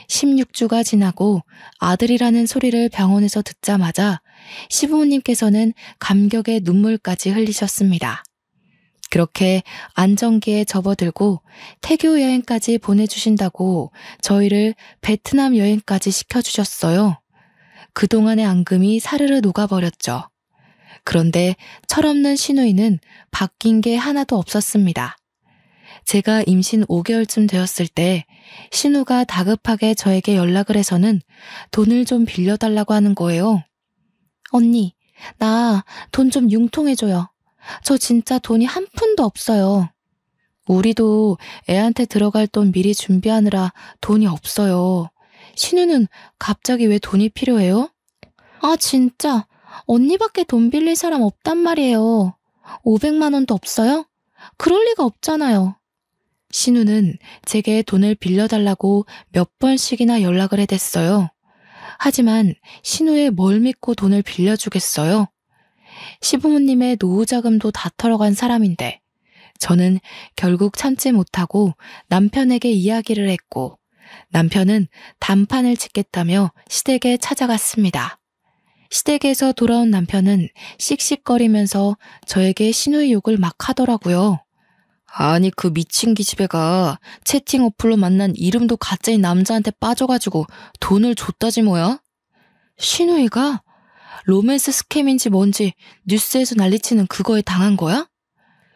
16주가 지나고 아들이라는 소리를 병원에서 듣자마자 시부모님께서는 감격의 눈물까지 흘리셨습니다. 그렇게 안정기에 접어들고 태교 여행까지 보내주신다고 저희를 베트남 여행까지 시켜주셨어요. 그동안의 앙금이 사르르 녹아버렸죠. 그런데 철없는 시누이는 바뀐 게 하나도 없었습니다. 제가 임신 5개월쯤 되었을 때 신우가 다급하게 저에게 연락을 해서는 돈을 좀 빌려달라고 하는 거예요. 언니, 나 돈 좀 융통해줘요. 저 진짜 돈이 한 푼도 없어요. 우리도 애한테 들어갈 돈 미리 준비하느라 돈이 없어요. 신우는 갑자기 왜 돈이 필요해요? 아, 진짜 언니밖에 돈 빌릴 사람 없단 말이에요. 500만 원도 없어요? 그럴 리가 없잖아요. 신우는 제게 돈을 빌려달라고 몇 번씩이나 연락을 해댔어요. 하지만 신우에 뭘 믿고 돈을 빌려주겠어요? 시부모님의 노후자금도 다 털어간 사람인데 저는 결국 참지 못하고 남편에게 이야기를 했고 남편은 단판을 짓겠다며 시댁에 찾아갔습니다. 시댁에서 돌아온 남편은 씩씩거리면서 저에게 신우의 욕을 막 하더라고요. 아니, 그 미친 기집애가 채팅 어플로 만난 이름도 가짜인 남자한테 빠져가지고 돈을 줬다지 뭐야? 신우이가 로맨스 스캠인지 뭔지 뉴스에서 난리치는 그거에 당한 거야?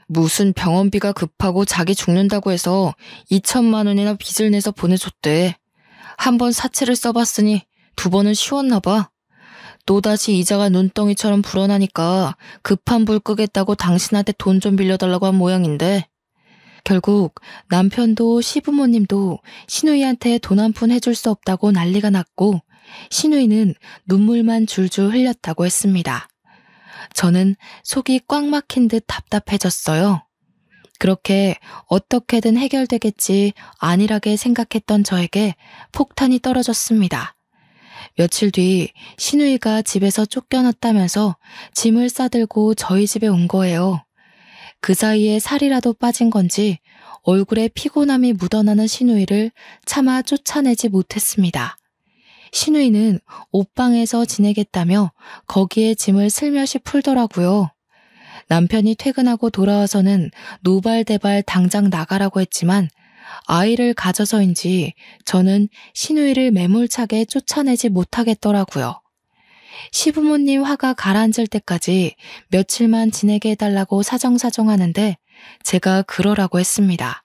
무슨 병원비가 급하고 자기 죽는다고 해서 2천만 원이나 빚을 내서 보내줬대. 한 번 사채를 써봤으니 2번은 쉬웠나 봐. 또다시 이자가 눈덩이처럼 불어나니까 급한 불 끄겠다고 당신한테 돈 좀 빌려달라고 한 모양인데 결국 남편도 시부모님도 시누이한테 돈 한 푼 해줄 수 없다고 난리가 났고 시누이는 눈물만 줄줄 흘렸다고 했습니다. 저는 속이 꽉 막힌 듯 답답해졌어요. 그렇게 어떻게든 해결되겠지 안일하게 생각했던 저에게 폭탄이 떨어졌습니다. 며칠 뒤 시누이가 집에서 쫓겨났다면서 짐을 싸들고 저희 집에 온 거예요. 그 사이에 살이라도 빠진 건지 얼굴에 피곤함이 묻어나는 시누이를 차마 쫓아내지 못했습니다. 시누이는 옷방에서 지내겠다며 거기에 짐을 슬며시 풀더라고요. 남편이 퇴근하고 돌아와서는 노발대발 당장 나가라고 했지만 아이를 가져서인지 저는 시누이를 매몰차게 쫓아내지 못하겠더라고요. 시부모님 화가 가라앉을 때까지 며칠만 지내게 해달라고 사정사정하는데 제가 그러라고 했습니다.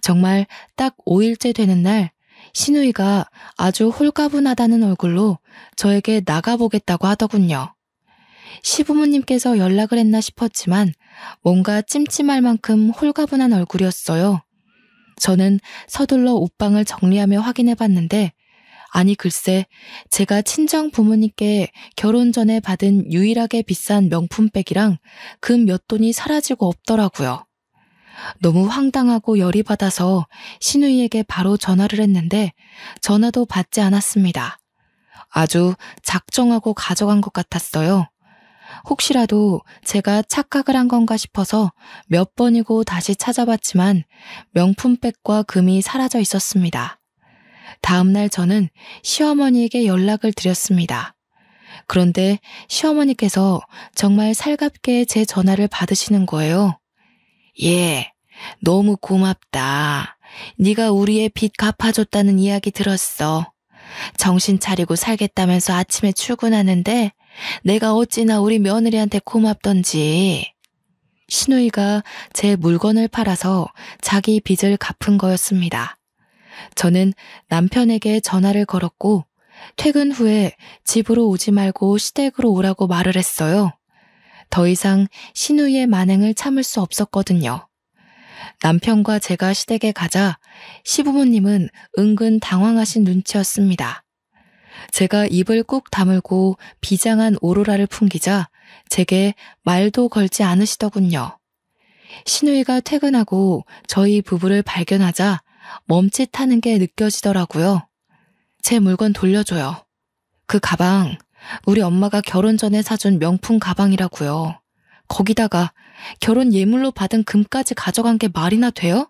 정말 딱 5일째 되는 날 신우이가 아주 홀가분하다는 얼굴로 저에게 나가보겠다고 하더군요. 시부모님께서 연락을 했나 싶었지만 뭔가 찜찜할 만큼 홀가분한 얼굴이었어요. 저는 서둘러 옷방을 정리하며 확인해봤는데 아니 글쎄 제가 친정 부모님께 결혼 전에 받은 유일하게 비싼 명품백이랑 금 몇 돈이 사라지고 없더라고요. 너무 황당하고 열이 받아서 신우이에게 바로 전화를 했는데 전화도 받지 않았습니다. 아주 작정하고 가져간 것 같았어요. 혹시라도 제가 착각을 한 건가 싶어서 몇 번이고 다시 찾아봤지만 명품백과 금이 사라져 있었습니다. 다음날 저는 시어머니에게 연락을 드렸습니다. 그런데 시어머니께서 정말 살갑게 제 전화를 받으시는 거예요. 예, 너무 고맙다. 네가 우리의 빚 갚아줬다는 이야기 들었어. 정신 차리고 살겠다면서 아침에 출근하는데 내가 어찌나 우리 며느리한테 고맙던지. 신우이가 제 물건을 팔아서 자기 빚을 갚은 거였습니다. 저는 남편에게 전화를 걸었고 퇴근 후에 집으로 오지 말고 시댁으로 오라고 말을 했어요. 더 이상 신우이의 만행을 참을 수 없었거든요. 남편과 제가 시댁에 가자 시부모님은 은근 당황하신 눈치였습니다. 제가 입을 꾹 다물고 비장한 오로라를 풍기자 제게 말도 걸지 않으시더군요. 신우이가 퇴근하고 저희 부부를 발견하자 멈칫하는 게 느껴지더라고요. 제 물건 돌려줘요. 그 가방 우리 엄마가 결혼 전에 사준 명품 가방이라고요. 거기다가 결혼 예물로 받은 금까지 가져간 게 말이나 돼요?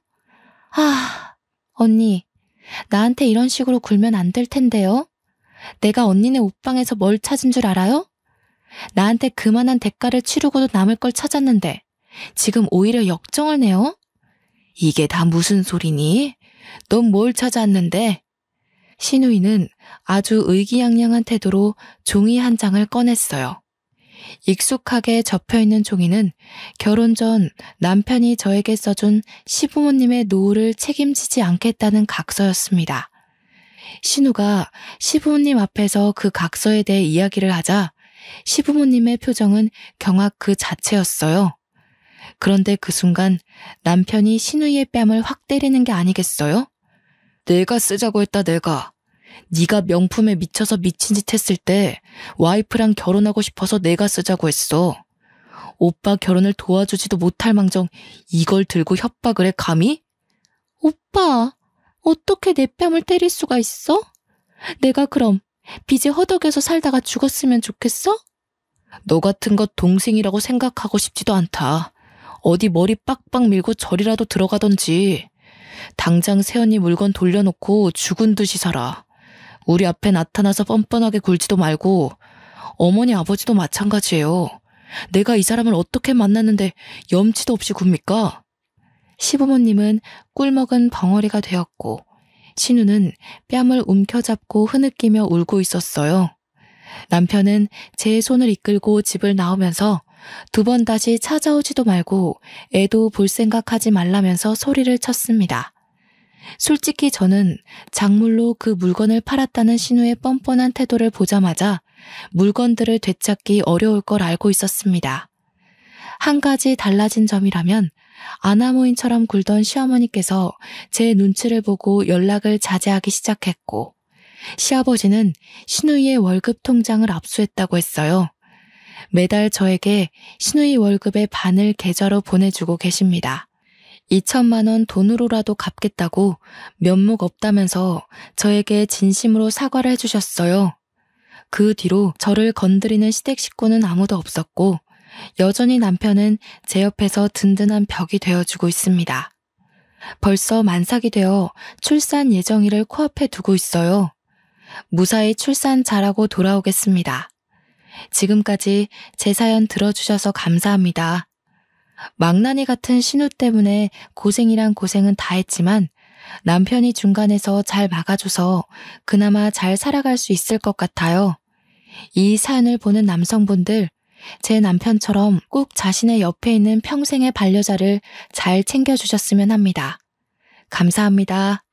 언니, 나한테 이런 식으로 굴면 안 될 텐데요. 내가 언니네 옷방에서 뭘 찾은 줄 알아요? 나한테 그만한 대가를 치르고도 남을 걸 찾았는데 지금 오히려 역정을 내요? 이게 다 무슨 소리니? 넌 뭘 찾았는데? 신우이는 아주 의기양양한 태도로 종이 한 장을 꺼냈어요. 익숙하게 접혀있는 종이는 결혼 전 남편이 저에게 써준 시부모님의 노후를 책임지지 않겠다는 각서였습니다. 신우가 시부모님 앞에서 그 각서에 대해 이야기를 하자 시부모님의 표정은 경악 그 자체였어요. 그런데 그 순간 남편이 신우이의 뺨을 확 때리는 게 아니겠어요? 내가 쓰자고 했다 내가. 네가 명품에 미쳐서 미친 짓 했을 때 와이프랑 결혼하고 싶어서 내가 쓰자고 했어. 오빠 결혼을 도와주지도 못할 망정 이걸 들고 협박을 해 감히? 오빠, 어떻게 내 뺨을 때릴 수가 있어? 내가 그럼 빚에 허덕여서 살다가 죽었으면 좋겠어? 너 같은 것 동생이라고 생각하고 싶지도 않다. 어디 머리 빡빡 밀고 절이라도 들어가던지. 당장 새언니 물건 돌려놓고 죽은 듯이 살아. 우리 앞에 나타나서 뻔뻔하게 굴지도 말고 어머니 아버지도 마찬가지예요. 내가 이 사람을 어떻게 만났는데 염치도 없이 굽니까? 시부모님은 꿀먹은 벙어리가 되었고 신우는 뺨을 움켜잡고 흐느끼며 울고 있었어요. 남편은 제 손을 이끌고 집을 나오면서 두 번 다시 찾아오지도 말고 애도 볼 생각하지 말라면서 소리를 쳤습니다. 솔직히 저는 작물로 그 물건을 팔았다는 신우의 뻔뻔한 태도를 보자마자 물건들을 되찾기 어려울 걸 알고 있었습니다. 한 가지 달라진 점이라면 아나무인처럼 굴던 시어머니께서 제 눈치를 보고 연락을 자제하기 시작했고 시아버지는 신우이의 월급 통장을 압수했다고 했어요. 매달 저에게 신우이 월급의 반을 계좌로 보내주고 계십니다. 2천만 원 돈으로라도 갚겠다고 면목 없다면서 저에게 진심으로 사과를 해주셨어요. 그 뒤로 저를 건드리는 시댁 식구는 아무도 없었고 여전히 남편은 제 옆에서 든든한 벽이 되어주고 있습니다. 벌써 만삭이 되어 출산 예정일을 코앞에 두고 있어요. 무사히 출산 잘하고 돌아오겠습니다. 지금까지 제 사연 들어주셔서 감사합니다. 망나니 같은 신우 때문에 고생이란 고생은 다 했지만 남편이 중간에서 잘 막아줘서 그나마 잘 살아갈 수 있을 것 같아요. 이 사연을 보는 남성분들, 제 남편처럼 꼭 자신의 옆에 있는 평생의 반려자를 잘 챙겨주셨으면 합니다. 감사합니다.